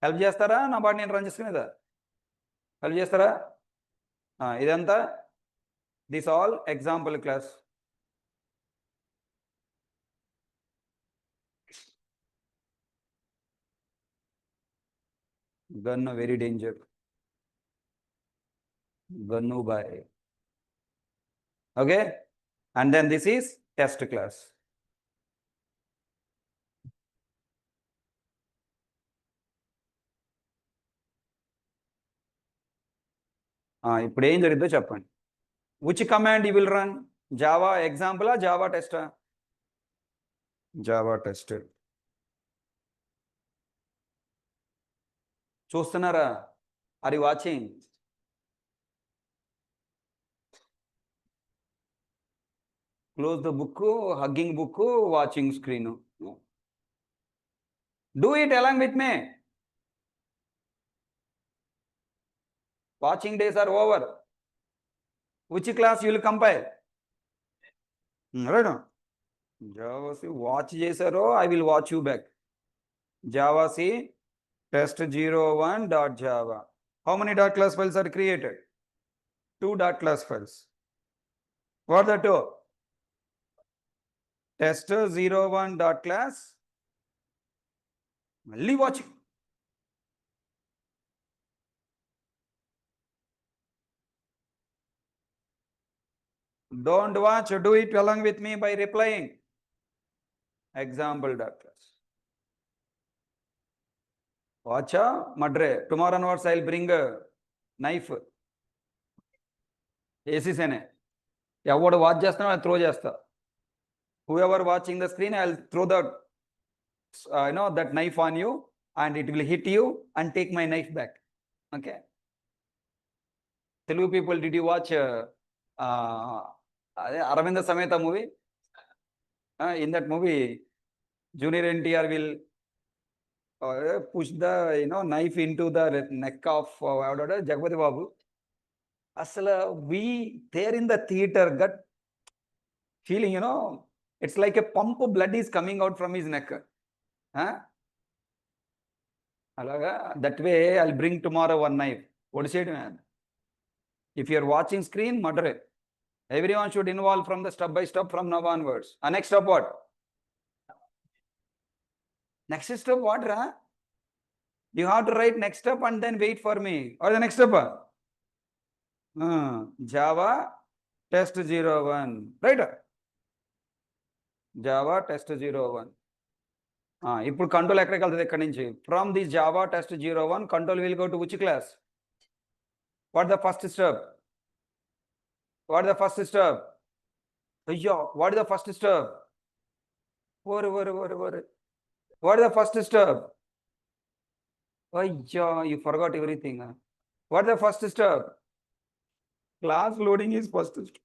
S1: Help చేస్తారా, నా body నేను run చేసుకునేదా? Help చేస్తారా? ఇదంతా this all example class. Gun very danger. Gun boy. Okay, and then this is test class. ఇప్పుడు ఏం జరిగిందో చెప్పండి. Which command you will run? Java example or Java tester? Java tester. చూస్తున్నారా? Are you watching? Close the book, hugging book, watching screen. Do it along with me. Watching days are over. Which class you will compile? Right now. Java C watch చేశారో I will watch you back. Java C test01.java. How many dot class files are created? 2 dot class files. What are the two? Test01.class. మళ్ళీ watching. Don't watch, do it along with me by replying. Example.class. Watch, madre. Tomorrow onwards I'll bring a knife. ఏసీసేనే. ఎవడు watch చేస్తానో అది throw చేస్తా. Whoever watching the screen, I'll throw the that knife on you, and it will hit you and take my knife back. Okay. Telugu people, did you watch Aravinda Sameta movie? In that movie, Junior NTR will push the knife into the neck of Jagapati Babu. Asala, we there in the theater got feeling, it's like a pump of blood is coming out from his neck. Alaga, that way I'll bring tomorrow one knife. What is it, man? If you're watching screen, murder it. Everyone should involve from the step by step from now onwards. Next step what? Next step what, Ra? You have to write next step and then wait for me. Or the next step? Java test01. Right? Java test01. ఇప్పుడు control ఎక్కడికి వెళ్తుంది? ఎక్కడి నుంచి? From this Java test01, control will go to which class? What the first step? What the first step? Ayyo, what is the first step? What is the first step? Ayyo, you forgot everything. What is the first step? Class loading is first step.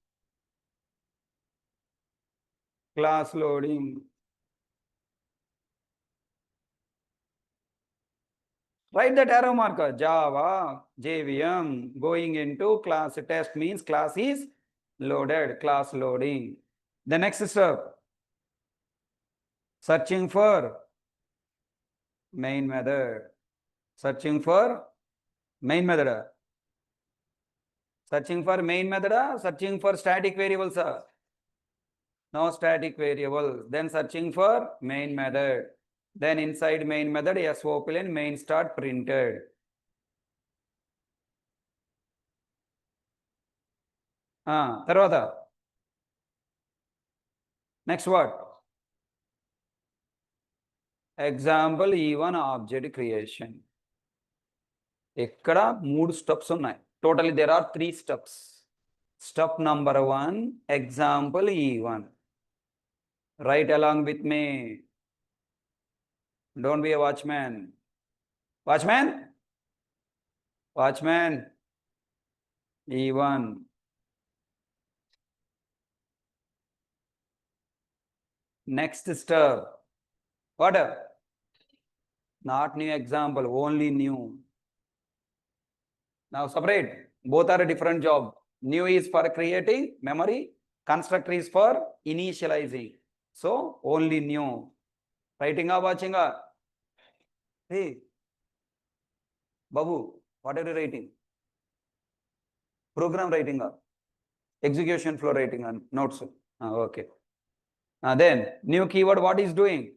S1: Class loading. Write that arrow marker. Java, JVM, going into class test means class is loaded, class loading. The next step, searching for main method. Searching for main method. Searching for main method, searching for static variables. No static variable. Then searching for main method. Then inside main method, SOPLN main start printed. Tarvata. Next what? Example E1 object creation. ఇక్కడ 3 steps ఉన్నాయి. Totally there are 3 steps. Step number 1, example E1. Write along with me. Don't be a watchman. Watchman? Watchman. E1. Next step. What? Not new example, only new. Now separate. Both are a different job. New is for creating memory. Constructor is for initializing. So only new. Writing or watching? Hey, Babu, what are you writing? Program writing or execution flow writing on notes. Okay. Then new keyword, what is doing?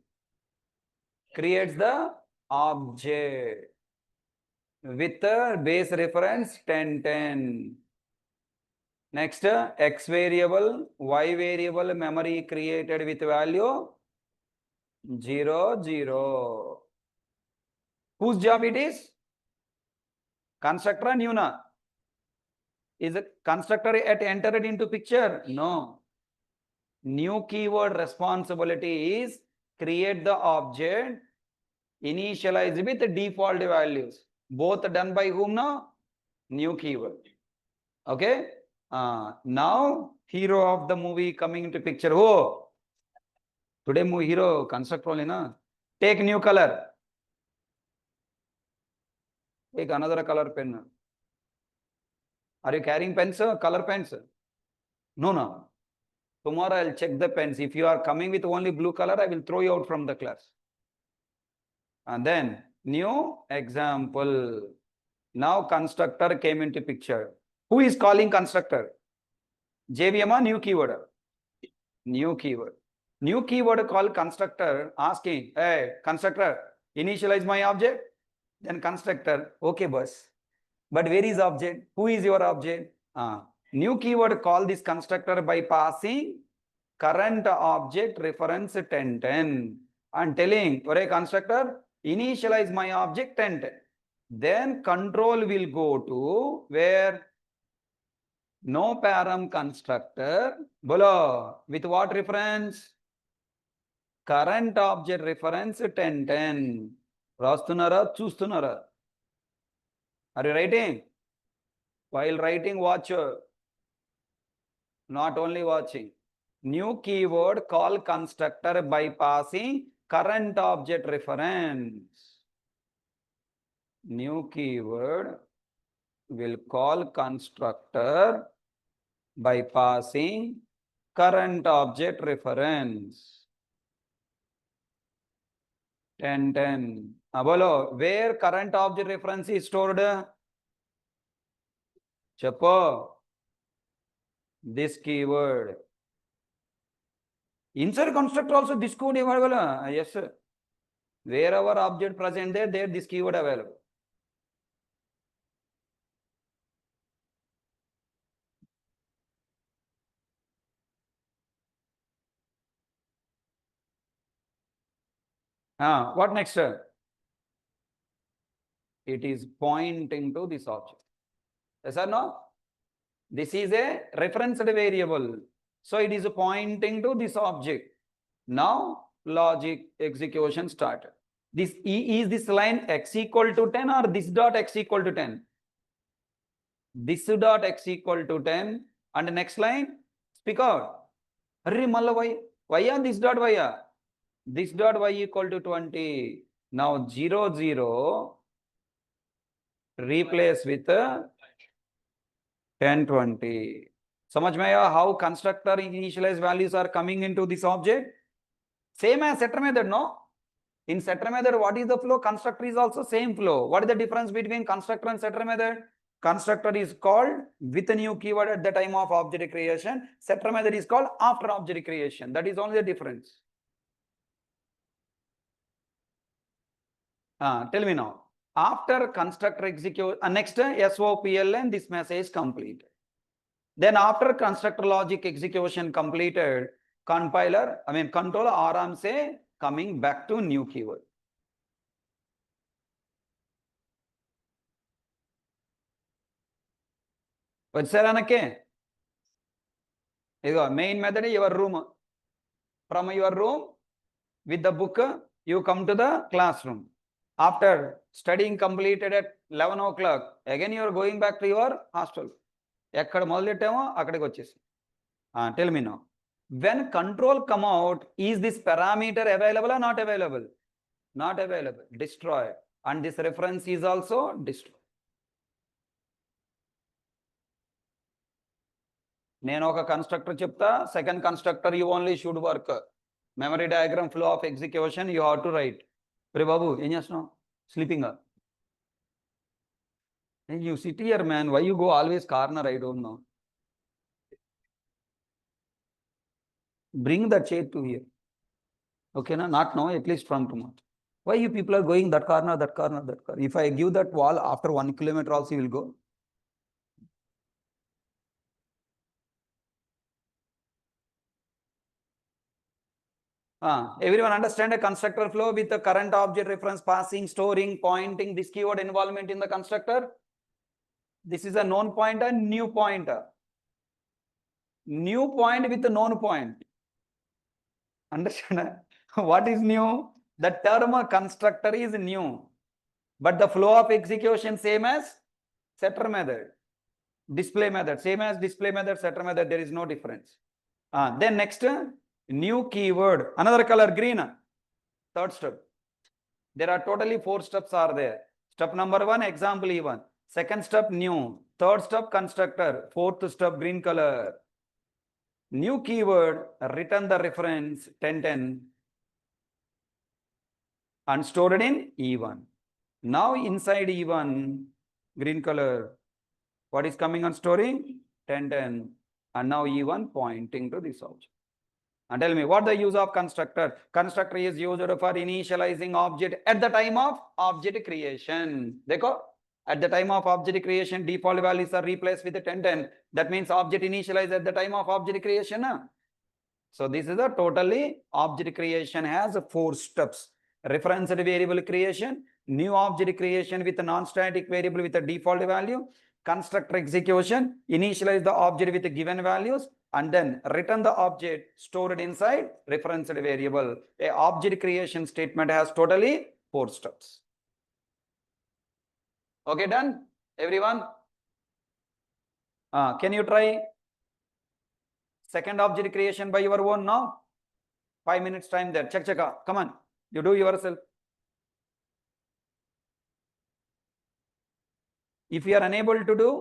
S1: Creates the object with the base reference 1010. Next, x variable, y variable memory created with value 0, 0. Whose job it is? Constructor and Una. Is a constructor at entered into picture? No. New keyword responsibility is create the object, initialize with default values. Both done by whom now? New keyword. Okay. Now hero of the movie coming into picture. Who? Today movie hero constructor only na. Take new color. Take another color pen. Are you carrying pens? Color pens? No, no. Tomorrow I'll check the pens. If you are coming with only blue color, I will throw you out from the class. And then new example. Now constructor came into picture. Who is calling constructor? JVM new keyword. New keyword. New keyword call constructor asking, hey, constructor, initialize my object. Then constructor, okay, boss. But where is object? Who is your object? New keyword call this constructor by passing current object reference 1010 and telling, okay, constructor, initialize my object 1010. Then control will go to where? No param constructor. Bolo, with what reference? Current object reference 1010. Rastunara, chustunara. Are you writing? While writing, watch. Not only watching. New keyword call constructor by passing current object reference. New keyword will call constructor by passing current object reference. 1010. Bolo, where current object reference is stored? Chappo. This keyword. Inside constructor also this code available. Yes, sir. Wherever object present there this keyword available. What next, sir? It is pointing to this object. Yes or no? This is a referenced variable. So it is pointing to this object. Now logic execution started. This is this line x equal to 10 or this dot x equal to 10? This dot x equal to 10 and next line speak out. Arre malla why this dot y? This dot y equal to 20. Now 0, 0 replace with 10, 20. समझ में आया how constructor initialize values are coming into this object? Same as setter method, no? In setter method, what is the flow? Constructor is also same flow. What is the difference between constructor and setter method? Constructor is called with a new keyword at the time of object creation. Setter method is called after object creation. That is only the difference. Tell me now. After constructor execute, next SOPLN, this message complete. Then after constructor logic execution completed, controller आराम से coming back to new keyword. Main method is your room. From your room with the book, you come to the classroom. After studying completed at 11 o'clock, again you are going back to your hostel. Tell me now. When control come out, is this parameter available or not available? Not available. Destroy. And this reference is also destroyed. నేను ఒక constructor చెప్తా, second constructor you only should work. Memory diagram flow of execution you have to write. రే బాబు ఏం చేస్తున్నావు? స్లీపింగా? You sit here man, why you go always corner? I don't know. Bring that chair to here. Okay, na? Not now, at least from tomorrow. Why you people are going that corner, that corner, that corner? If I give that wall after 1 kilometer also, you will go. Everyone understand a constructor flow with the current object reference passing, storing, pointing, this keyword involvement in the constructor. This is a known pointer, new pointer. New point with a known point. Understand? What is new? The term constructor is new. But the flow of execution same as setter method. Display method, same as display method, setter method, there is no difference. Then next, new keyword, another color green. Third step. There are totally 4 steps are there. Step number 1, example E1. Second step, new. Third step, constructor. Fourth step, green color. New keyword, return the reference 1010 and stored in E1. Now inside E1, green color, what is coming on storing? 1010. And now E1 pointing to this object. And tell me, what the use of constructor? Constructor is used for initializing object at the time of object creation. Dekho, at the time of object creation, default values are replaced with 1010. That means object initialized at the time of object creation. So this is a totally object creation has 4 steps. Referenced variable creation, new object creation with a non-static variable with a default value, constructor execution, initialize the object with the given values, and then return the object stored inside referenced variable. A object creation statement has totally 4 steps. Okay, done? Everyone? Can you try second object creation by your own now? 5 minutes time there. Check. Come on. You do yourself. If you are unable to do,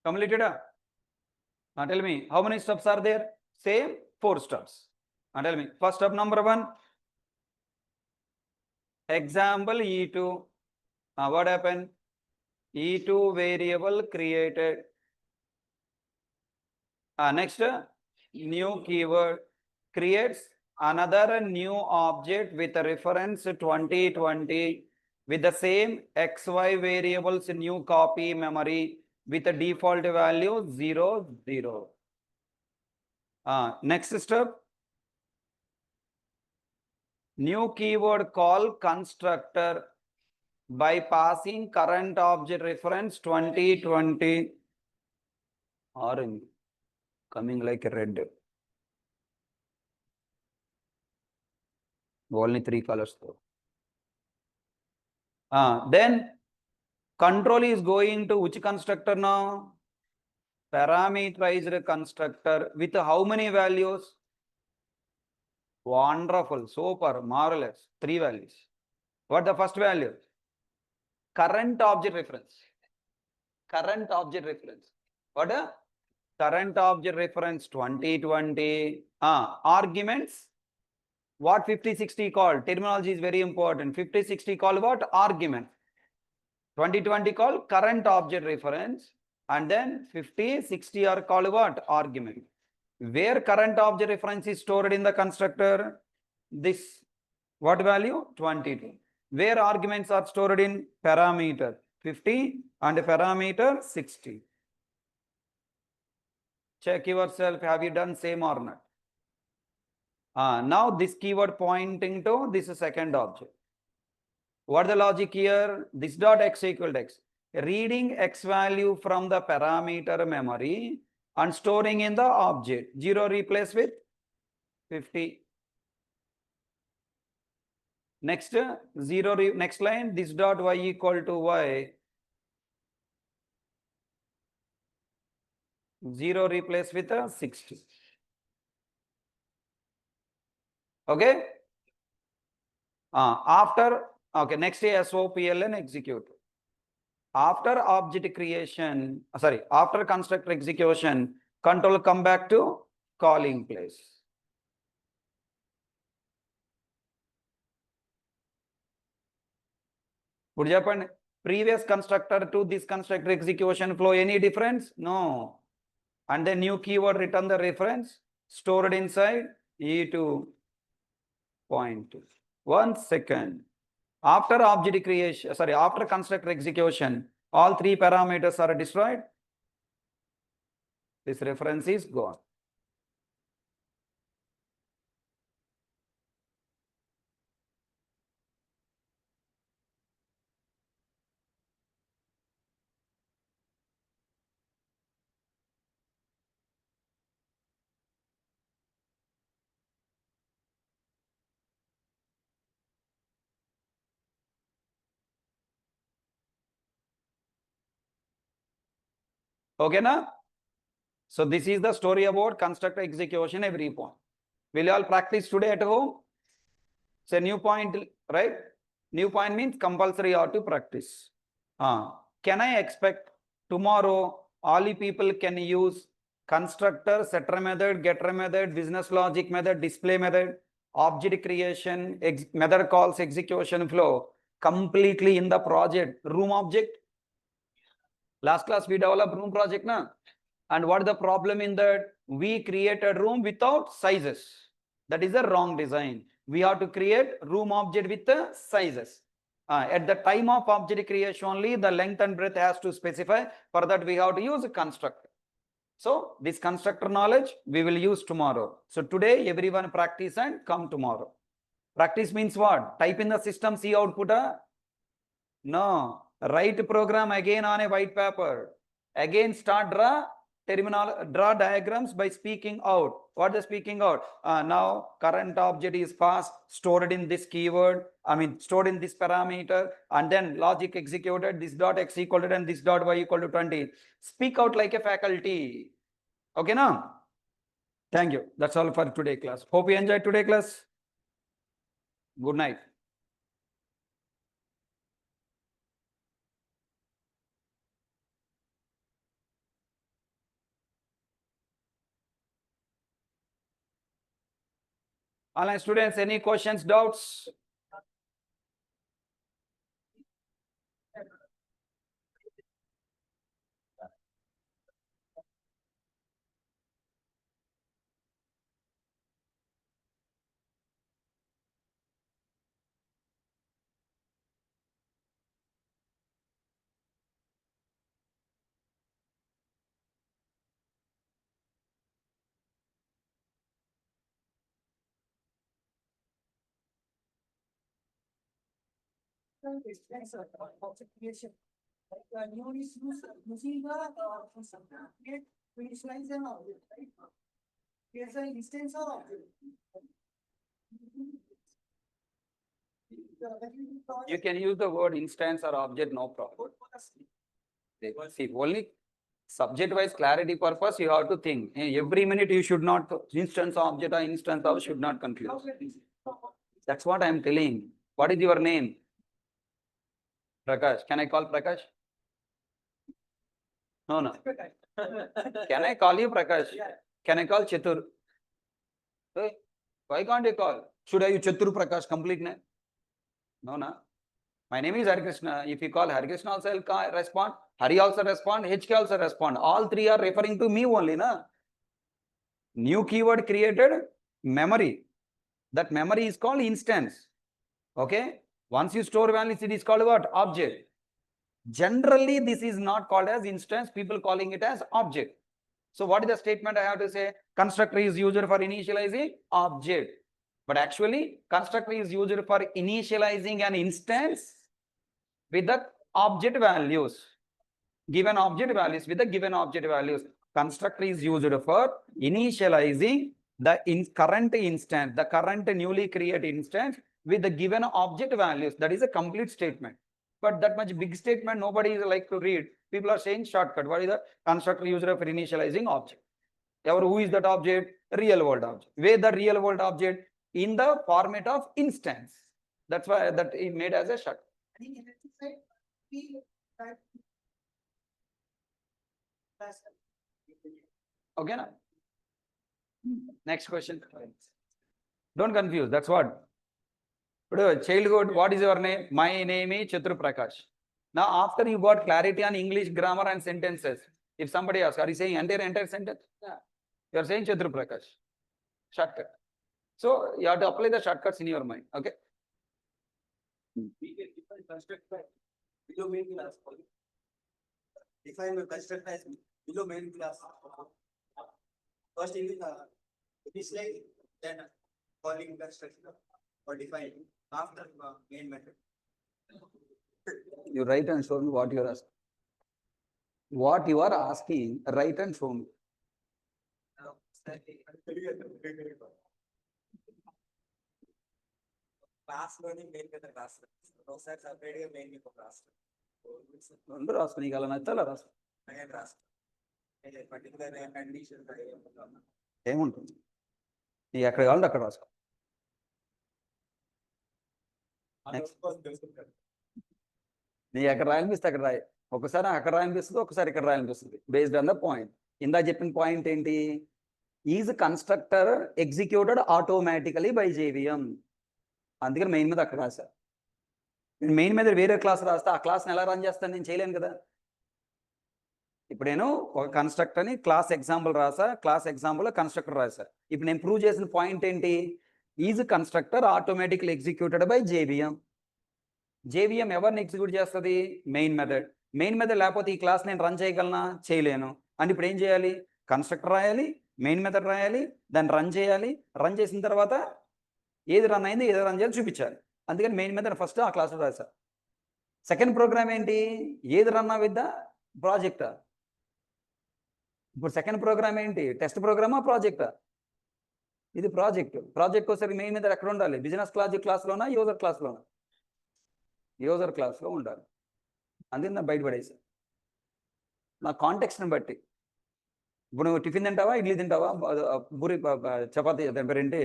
S1: completed. Tell me, how many steps are there? Same 4 steps. Tell me, first step number 1. Example E2. What happened? E2 variable created. Next, new keyword creates another new object with a reference 2020 with the same XY variables new copy memory with a default value 0, 0. Next step, new keyword call constructor by passing current object reference 2020 orange coming like a red. Only 3 colors though. Then control is going to which constructor now? Parameterized constructor with how many values? Wonderful, super, marvelous. 3 values. What the first value? Current object reference. Current object reference. What? Current object reference 2020. Arguments. What 5060 called? Terminology is very important. 5060 called what? Argument. 2020 called current object reference. And then 5060 are called what? Argument. Where current object reference is stored in the constructor? This. What value? 22. Where arguments are stored in? Parameter 50 and parameter 60. Check yourself. Have you done same or not? Now this keyword pointing to this second object. What the logic here? This dot x equal to x. Reading x value from the parameter memory and storing in the object. 0 replace with 50. Next, 0, next line, this dot y equal to y. 0 replace with 60. Okay? After, okay, next is SOPLN execute. After object creation, after constructor execution, control come back to calling place. Would happen previous constructor to this constructor execution flow any difference? No. And the new keyword return the reference stored inside E2 point. 1 second. After object creation, after constructor execution, all 3 parameters are destroyed. This reference is gone. Okay, na? So this is the story about constructor execution every point. Will you all practice today at home? It's a new point, right? New point means compulsory or to practice. Can I expect tomorrow all the people can use constructor, setter method, getter method, business logic method, display method, object creation, method calls, execution flow completely in the project room object? Last class we developed room project, na? And what is the problem in that? We created room without sizes. That is a wrong design. We have to create room object with the sizes. At the time of object creation only, the length and breadth has to specify. For that, we have to use a constructor. So, this constructor knowledge we will use tomorrow. So, today everyone practice and come tomorrow. Practice means what? Type in the system, see output. No. Write program again on a white paper. Again start draw diagrams by speaking out. What is speaking out? Now current object is passed, stored in this keyword, stored in this parameter, and then logic executed, this dot x equal to and this dot y equal to 20. Speak out like a faculty. Okay, now? Thank you. That's all for today class. Hope you enjoyed today class. Good night. Online students, any questions, doubts?
S2: instance of object creation. Like new is using the create to initialize an object, right? Here's an instance of object.
S1: You can use the word instance or object, no problem. See, only subject-wise clarity purpose you have to think. Every minute you should not, instance object or instance of should not confuse. That's what I am telling. What is your name? Prakash. Can I call Prakash? No, no. Can I call you Prakash? Can I call Chatur? Hey, why can't you call? Should I use Chatur Prakash complete name? No, no. My name is Hari Krishna. If you call Hari Krishna also will respond. Hari also respond. HK also respond. All three are referring to me only, na? New keyword created, memory. That memory is called instance. Okay. Once you store values, it is called what? Object. Generally, this is not called as instance. People calling it as object. So what is the statement I have to say? Constructor is used for initializing object. But actually, constructor is used for initializing an instance with the object values. Given object values with the given object values. Constructor is used for initializing the current instance, the current newly created instance with the given object values. That is a complete statement. But that much big statement, nobody is like to read. People are saying shortcut. What is the constructor used for initializing object? Who is that object? Real world object. Where the real world object? In the format of instance. That's why that is made as a shortcut. Okay, na? Next question. Don't confuse. That's what. Childhood, what is your name? My name is Chatur Prakash. Now, after you got clarity on English grammar and sentences, if somebody asks, are you saying entire sentence? Yeah. You are saying Chatur Prakash. Shortcut. So, you have to apply the shortcuts in your mind. Okay.
S2: Define the construct as below main class. First it is like then calling construction or defining after main method.
S1: You write and show me what you are asking. What you are asking, write and show me.
S2: Class learning main method class. No sir, separate main method class.
S1: రెండు రాసుకో నీకు అలా నచ్చాలా రాసుకో
S2: particular condition
S1: ఏముంటుంది నీకు ఎక్కడ కావాలంటే అక్కడ రాసుకో నీ ఎక్కడ రాయనిపిస్తే అక్కడ రాయి ఒకసారి అక్కడ రాయనిపిస్తుంది ఒకసారి ఇక్కడ రాయనిపిస్తుంది బేస్డ్ ఆన్ ద పాయింట్ ఇందా చెప్పిన పాయింట్ ఏంటి is constructor executed automatically by JVM అందుకని మెయిన్ మీద అక్కడ రాశా నేను మెయిన్ మీద వేరే క్లాస్ రాస్తే ఆ క్లాస్ని ఎలా రన్ చేస్తాను నేను చేయలేను కదా ఇప్పుడు నేను ఒక కన్స్ట్రక్టర్ని క్లాస్ ఎగ్జాంపుల్ రాసా క్లాస్ ఎగ్జాంపుల్లో కన్స్ట్రక్టర్ రాసా ఇప్పుడు నేను ప్రూవ్ చేసిన పాయింట్ ఏంటి is constructor automatically executed by JVM JVM ఎవరిని ఎగ్జిక్యూట్ చేస్తుంది మెయిన్ మెథడ్ లేకపోతే ఈ క్లాస్ నేను రన్ చేయగలనా చేయలేను అంటే ఇప్పుడు ఏం చేయాలి కన్స్ట్రక్టర్ రాయాలి మెయిన్ మెథడ్ రాయాలి దాన్ని రన్ చేయాలి రన్ చేసిన తర్వాత ఏది రన్ అయింది ఏది రన్ చేయాలి చూపించాలి అందుకని మెయిన్ మెథడ్ ఫస్ట్ ఆ క్లాస్లో రాసా సెకండ్ ప్రోగ్రామ్ ఏంటి ఏది రన్ విత్ ప్రాజెక్టా ఇప్పుడు సెకండ్ ప్రోగ్రామ్ ఏంటి టెస్ట్ ప్రోగ్రామా ప్రాజెక్టా ఇది ప్రాజెక్ట్ ఒకసారి మెయిన్ మెథడ్ ఎక్కడ ఉండాలి బిజినెస్ క్లాస్లోనా యూజర్ క్లాస్లో ఉండాలి అందుకని నేను బయటపడేసా నా కాంటెక్స్ట్ని బట్టి ఇప్పుడు నువ్వు టిఫిన్ తింటావా ఇడ్లీ తింటావా పూరి చపాతీ ఏంటి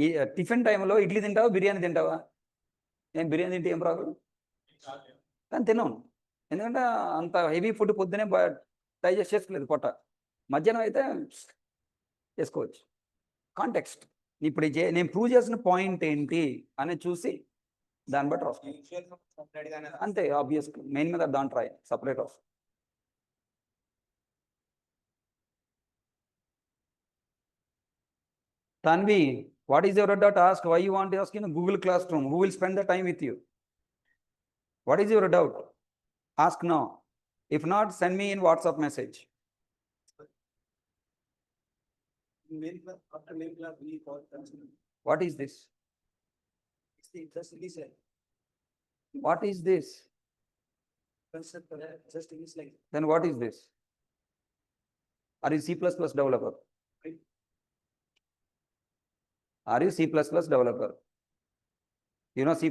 S1: ఈ టిఫిన్ టైంలో ఇడ్లీ తింటావా బిర్యానీ తింటావా నేను బిర్యానీ తింటే ఏం ప్రాబ్లం కానీ తిన్నాను ఎందుకంటే అంత హెవీ ఫుడ్ పొద్దునే డైజెస్ట్ చేసుకోలేదు పొట్ట మధ్యాహ్నం అయితే చేసుకోవచ్చు కాంటెక్స్ట్ ఇప్పుడు నేను ప్రూవ్ చేసిన పాయింట్ ఏంటి అనేది చూసి దాన్ని బట్టి రాస్తాను అంతే ఆబ్వియస్ మెయిన్ మీద దాంట్ రాయి సపరేట్ రాస్తాను Tanvi, what is your doubt? Ask why you want to ask in a Google Classroom. Who will spend the time with you? What is your doubt? Ask now. If not, send me in WhatsApp message. What is this? What is this?
S2: Constructor just initialize.
S1: Then what is this? Are you C++ developer? Are you C++ developer? You know C++?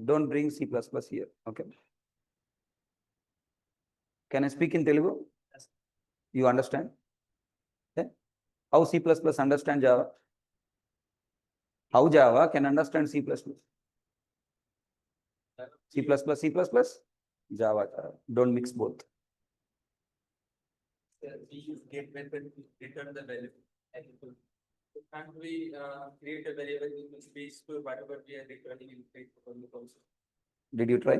S1: Don't bring C++ here, okay? Can I speak in Telugu?
S2: Yes.
S1: You understand? Okay. How C++ understand Java? How Java can understand C++? C++, C++, Java. Don't mix both.
S2: We use get method to return the value. And we create a variable in space to whatever we are returning in space also.
S1: Did you try?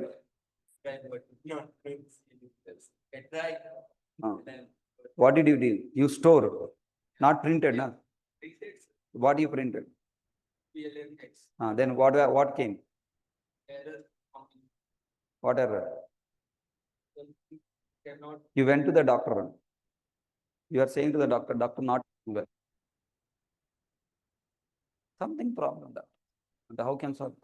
S2: But not I try.
S1: Ah. What did you do? You store, not printed, na? What you printed?
S2: PLN
S1: Then what came?
S2: error.
S1: What error?
S2: Cannot.
S1: You went to the doctor. You are saying to the doctor, doctor not well. Something problem that. How can solve?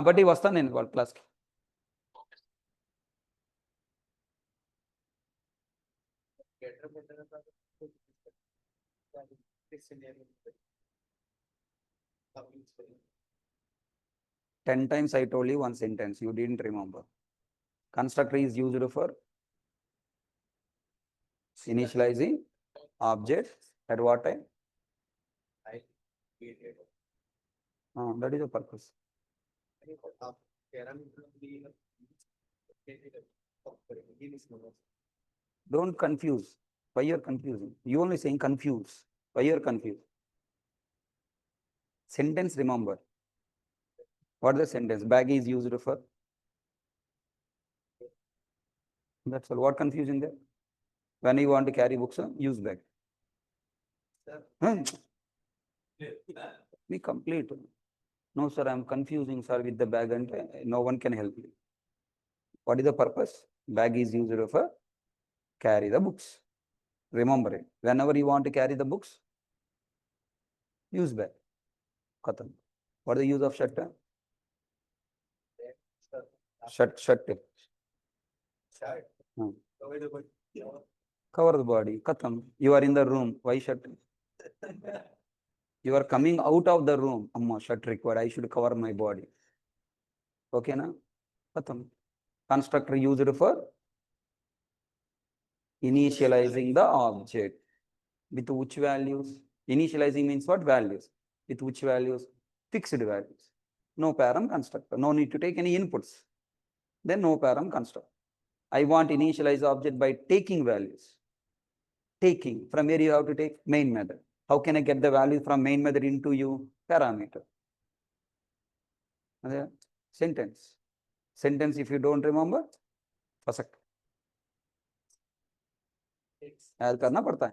S1: But వస్తాను నేను వాళ్ళ క్లాస్కి. Ten times I told you one sentence, you didn't remember. Constructor is used for initializing object at what time? That is the purpose. Don't confuse. Why you're confusing? You only saying confuse. Why you're confused? Sentence remember. What is the sentence? Bag is used for. That's all. What confusion there? When you want to carry books, use bag. Be complete. No, sir, I'm confusing, sir, with the bag, and no one can help you. What is the purpose? Bag is used for carry the books. Remember it. Whenever you want to carry the books, use bag. Khatam. What is the use of shirt? Shirt. Cover the body. Khatam. You are in the room. Why shirt? You are coming out of the room. Amma, shirt required. I should cover my body. Okay, na? Khatam. Constructor used for initializing the object. With which values? Initializing means what? Values. With which values? Fixed values. No param constructor. No need to take any inputs. Then no param constructor. I want initialize object by taking values. Taking. From where you have to take? Main method. How can I get the value from main method into you? Parameter. Sentence. Sentence, if you don't remember, Phasak. याद करना पड़ता है.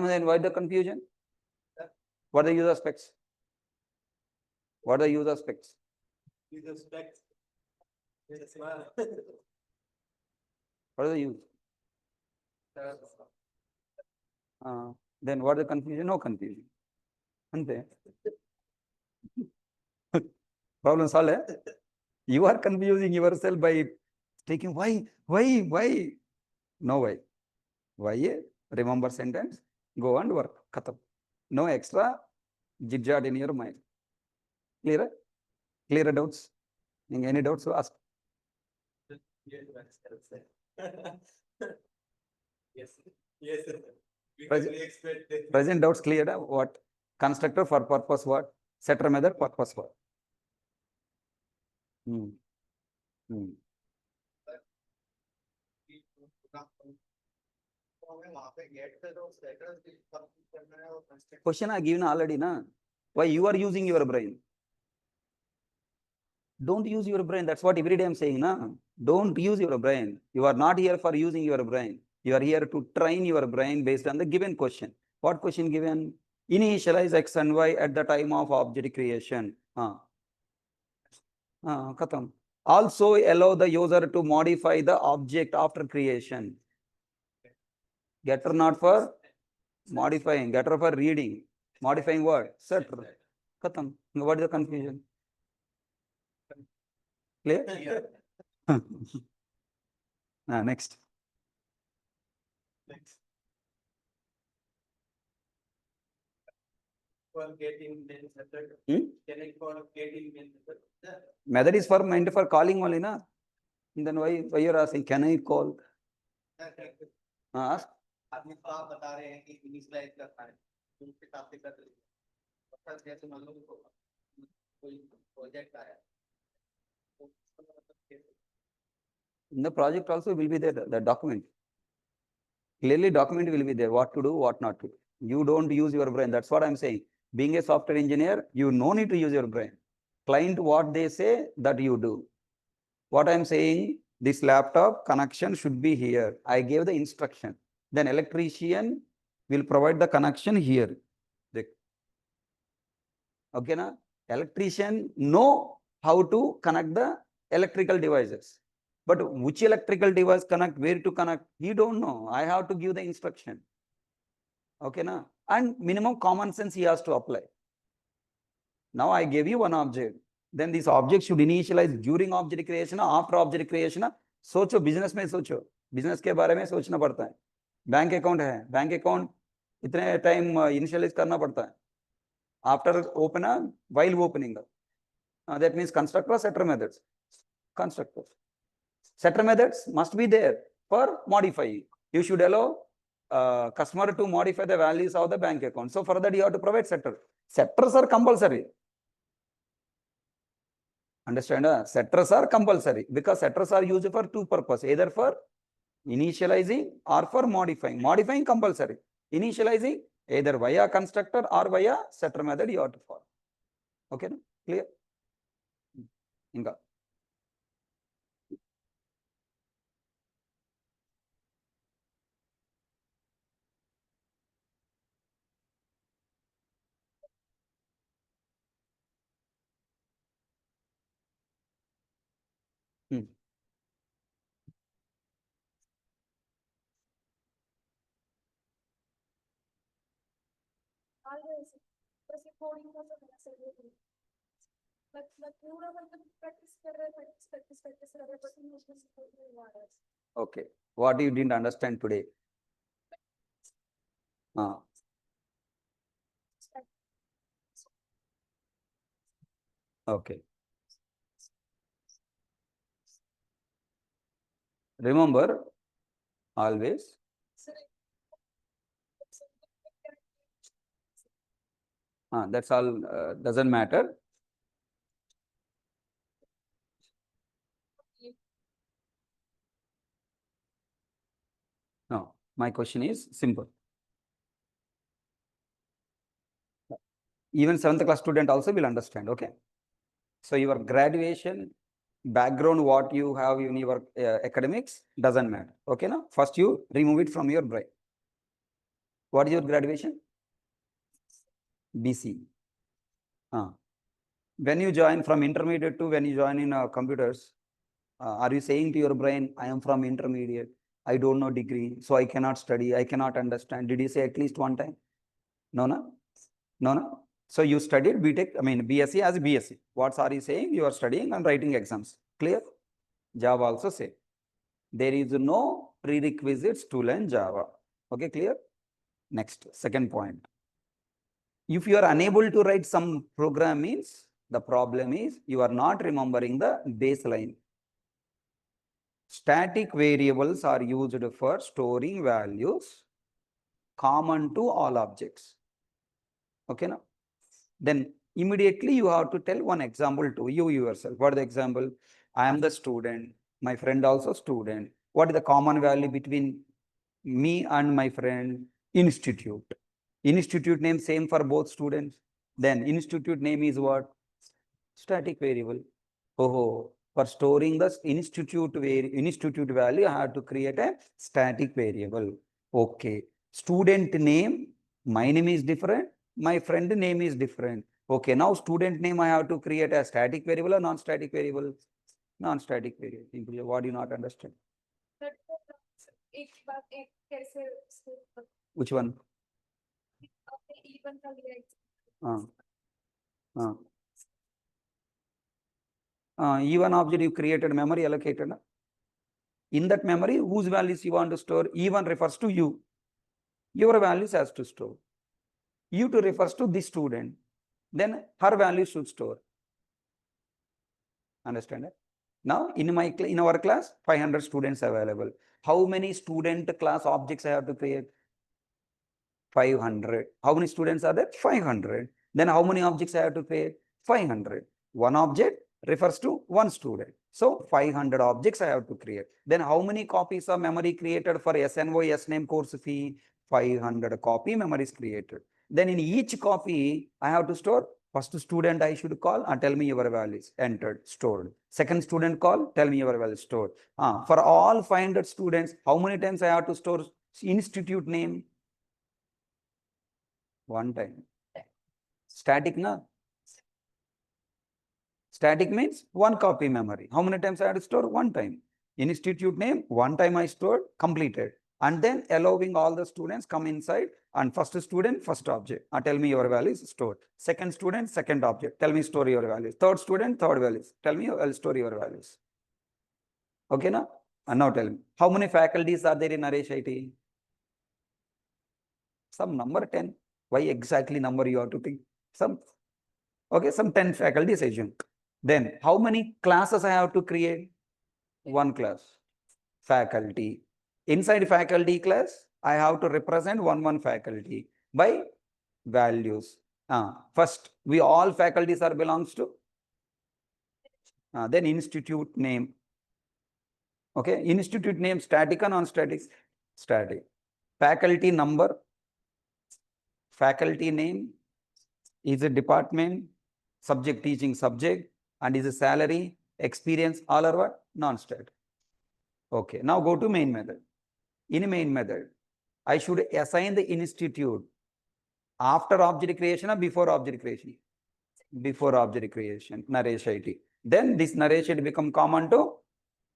S1: Then why the confusion? What are the user specs? What are the user specs?
S2: User specs.
S1: What are the use? Then what is the confusion? No confusion. Ante. Problem solved. You are confusing yourself by taking why. No why. Why? Remember sentence. Go and work. Khatam. No extra jigjat in your mind. Clear? Clear doubts? Any doubts? So ask.
S2: Yes.
S1: Present doubts clear. What? Constructor for purpose what? Setter method purpose what? Question I given already, na? Why you are using your brain? Don't use your brain. That's what every day I'm saying, na? Don't use your brain. You are not here for using your brain. You are here to train your brain based on the given question. What question given? Initialize X and Y at the time of object creation. Khatam. Also allow the user to modify the object after creation. Getter not for modifying, getter for reading. Modifying what? Setter. Khatam. What is the confusion? Clear? Next.
S2: For getting then separate.
S1: Hmm?
S2: Can I for getting then separate?
S1: Method is for meant for calling only, na? Then why you're asking? Can I call? Ask.
S2: आदमी तो आप बता रहे हैं कि initialise करना है उनके हिसाब से कर रहे हैं जैसे मान लो कोई प्रोजेक्ट आया तो उसका मतलब कैसे
S1: In the project also will be there, the document. Clearly document will be there, what to do, what not to do. You don't use your brain. That's what I'm saying. Being a software engineer, you no need to use your brain. Client, what they say, that you do. What I'm saying, this laptop connection should be here. I gave the instruction. Then electrician will provide the connection here. Okay, na? Electrician know how to connect the electrical devices. But which electrical device connect, where to connect, he don't know. I have to give the instruction. Okay, na? And minimum common sense he has to apply. Now I gave you one object. Then this object should initialize during object creation, after object creation. सोचो business में सोचो business के बारे में सोचना पड़ता है bank account है बैंक अकाउंट इतने टाइम इनिशियलाइज करना पड़ता है after open while opening that means constructor setter methods constructor setter methods must be there for modifying you should allow customer to modify the values of the bank account so for that you have to provide setters are compulsory. Understand? Setters are compulsory because setters are used for two purposes, either for initializing or for modifying. Modifying compulsory. Initializing either via constructor or via setter method you have to follow. Okay, no? Clear? Inga. Hmm.
S3: Always, because coding was a necessary. But you know when you practice कर रहे but emotions
S1: Okay. What you didn't understand today? Okay. Remember, always. That's all. Doesn't matter. No, my question is simple. Even 7th class student also will understand. Okay. So your graduation background, what you have in your academics doesn't matter. Okay, now first you remove it from your brain. What is your graduation? BC. When you join from intermediate to when you join in computers, are you saying to your brain, I am from intermediate, I don't know degree, so I cannot study, I cannot understand? Did you say at least one time? No, no, no, no. So you studied BTech, I mean BSc as BSc. What are you saying? You are studying and writing exams. Clear? Java also say. There is no prerequisites to learn Java. Okay, clear? Next, second point. If you are unable to write some program means the problem is you are not remembering the baseline. Static variables are used for storing values common to all objects. Okay, now? Then immediately you have to tell one example to you yourself. What is the example? I am the student, my friend also student. What is the common value between me and my friend? Institute. Institute name same for both students. Then institute name is what? Static variable. Oh, for storing the institute value, I have to create a static variable. Okay. Student name, my name is different, my friend name is different. Okay, now student name I have to create a static variable or non-static variable? Non-static variable. What do you not understand?
S3: एक बात एक कैसे
S1: Which one?
S3: Okay, even for the X.
S1: Even object you created memory allocated. In that memory, whose values you want to store, even refers to you. Your values has to store. U2 refers to the student. Then her value should store. Understand it? Now, in our class, 500 students available. How many student class objects I have to create? 500. How many students are there? 500. Then how many objects I have to create? 500. One object refers to one student. So 500 objects I have to create. Then how many copies of memory created for SNO SNAME course fee? 500 copy memory is created. Then in each copy, I have to store first student I should call and tell me your values entered, stored. Second student call, tell me your values stored. For all 500 students, how many times I have to store institute name? One time. Static, na? Static means one copy memory. How many times I have to store? One time. Institute name, one time I stored, completed. And then allowing all the students come inside and first student, first object. Tell me your values stored. Second student, second object. Tell me store your values. Third student, third values. Tell me I'll store your values. Okay, na? And now tell me, how many faculties are there in Naresh IT? Some number 10. Why exactly number you have to think? Some 10 faculties assume. Then how many classes I have to create? One class. Faculty. Inside faculty class, I have to represent one faculty by values. First, we all faculties are belongs to. Then institute name. Okay, institute name static or non-static? Static. Faculty number. Faculty name is a department, subject teaching subject, and is a salary, experience, all are what? Non-static. Okay, now go to main method. In main method, I should assign the institute after object creation or before object creation? Before object creation, Naresh IT. Then this Naresh IT become common to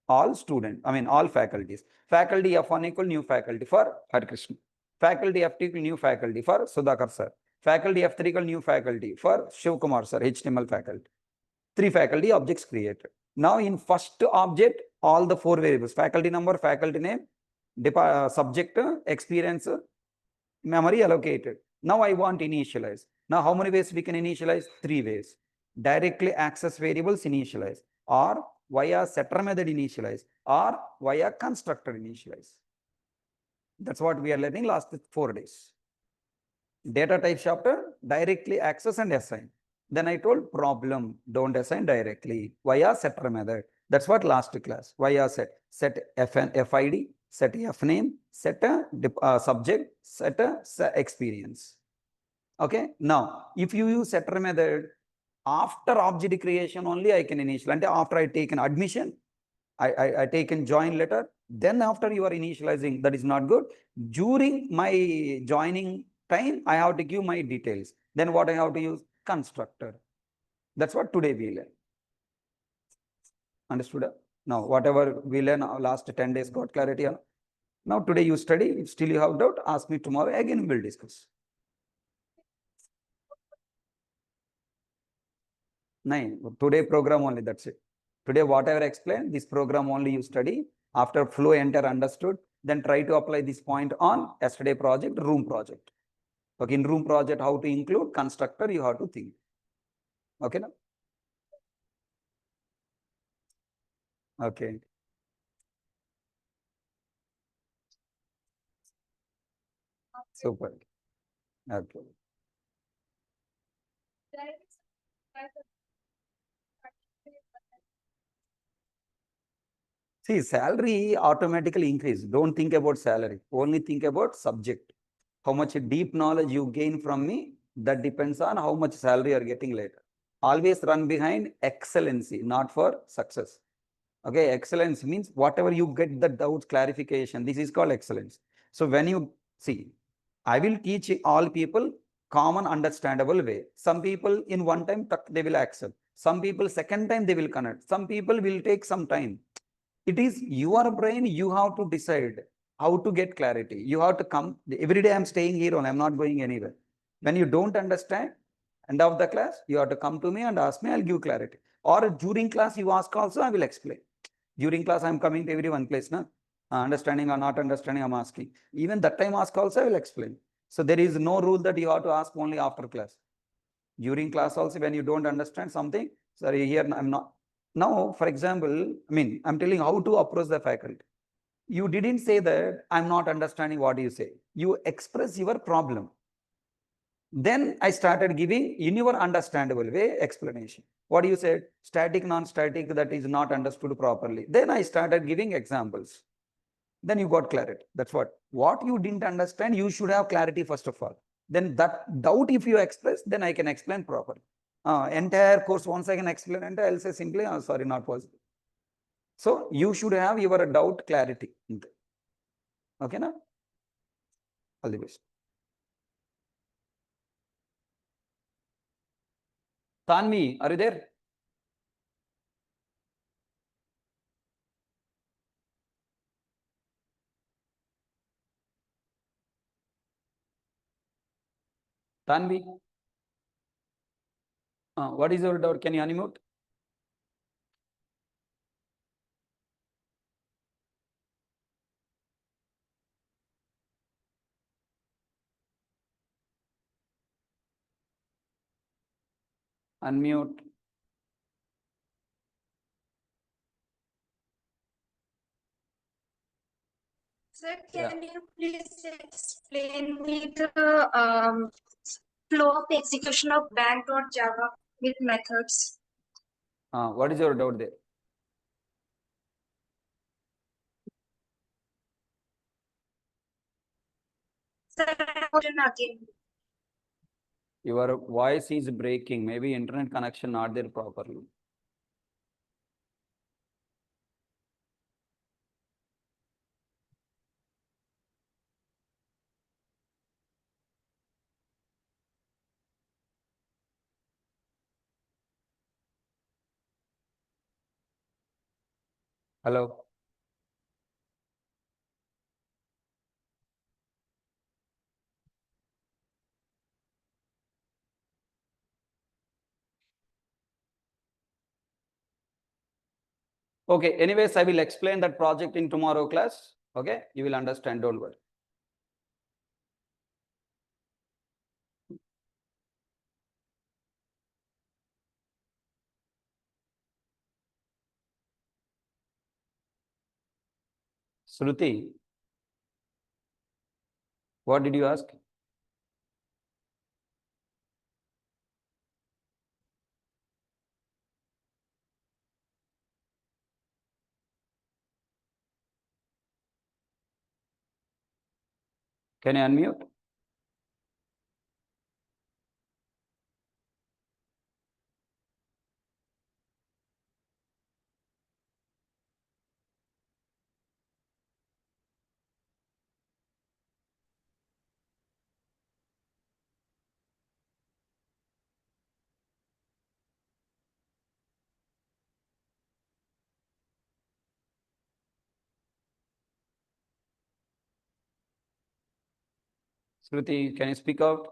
S1: all students, all faculties. Faculty F1 equal new faculty for Harikrishna. Faculty F2 equal new faculty for Sudhakar sir. Faculty F3 equal new faculty for Shiv Kumar sir, HTML faculty. 3 faculty objects created. Now in first object, all the 4 variables, faculty number, faculty name, subject, experience, memory allocated. Now I want initialize. Now how many ways we can initialize? 3 ways. Directly access variables initialize, or via setter method initialize, or via constructor initialize. That's what we are learning last 4 days. Data type chapter, directly access and assign. Then I told problem, don't assign directly via setter method. That's what last class, via set FID, set FNAME, set a subject, set a experience. Okay, now if you use setter method, after object creation only I can initialize. And after I take an admission, I take a join letter, then after you are initializing, that is not good. During my joining time, I have to give my details. Then what I have to use? Constructor. That's what today we learn. Understood? Now, whatever we learn last 10 days got clarity. Now, today you study. If still you have doubt, ask me tomorrow. Again, we'll discuss. 9. Today program only, that's it. Today, whatever I explained, this program only you study. After flow enter understood, then try to apply this point on yesterday project, room project. Okay, in room project, how to include constructor, you have to think. Okay, now? Okay. Super. Okay. See, salary automatically increase. Don't think about salary. Only think about subject. How much deep knowledge you gain from me, that depends on how much salary you are getting later. Always run behind excellency, not for success. Okay, excellence means whatever you get the doubts clarification. This is called excellence. So when you see, I will teach all people common understandable way. Some people in one time they will accept. Some people second time they will connect. Some people will take some time. It is your brain, you have to decide how to get clarity. You have to come. Every day I'm staying here and I'm not going anywhere. When you don't understand, end of the class, you have to come to me and ask me, I'll give clarity. Or during class, you ask also, I will explain. During class, I'm coming to every one place, na? Understanding or not understanding, I'm asking. Even that time ask also, I will explain. So there is no rule that you have to ask only after class. During class also, when you don't understand something, sorry, here I'm not. Now, for example, I'm telling how to approach the faculty. You didn't say that I'm not understanding what you say. You express your problem. Then I started giving in your understandable way explanation. What you said, static, non-static, that is not understood properly. Then I started giving examples. Then you got clarity. That's what you didn't understand, you should have clarity first of all. Then that doubt, if you express, then I can explain properly. Entire course, once I can explain, and I'll say simply, oh, sorry, not possible. So you should have your doubt clarity. Okay, na? All the best. Tanvi, are you there? Tanvi? What is your doubt? Can you unmute? Unmute.
S3: Sir,
S1: Yeah.
S3: can you please explain me the flow of execution of bank.java with methods?
S1: What is your doubt there?
S3: Sir, again.
S1: Your voice is breaking. Maybe internet connection not there properly. Hello. Okay, anyways, I will explain that project in tomorrow class. Okay, you will understand, don't worry. Shruti, what did you ask? Can you unmute? Shruti, can you speak out?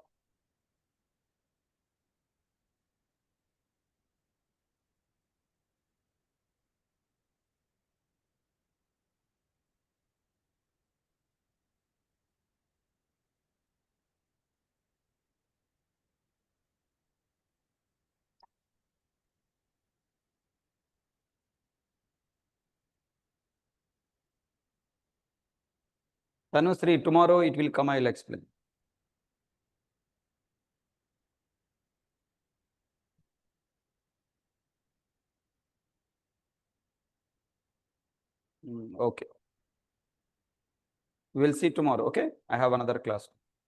S1: Tanusri, tomorrow it will come, I will explain. Okay. We'll see tomorrow, okay? I have another class.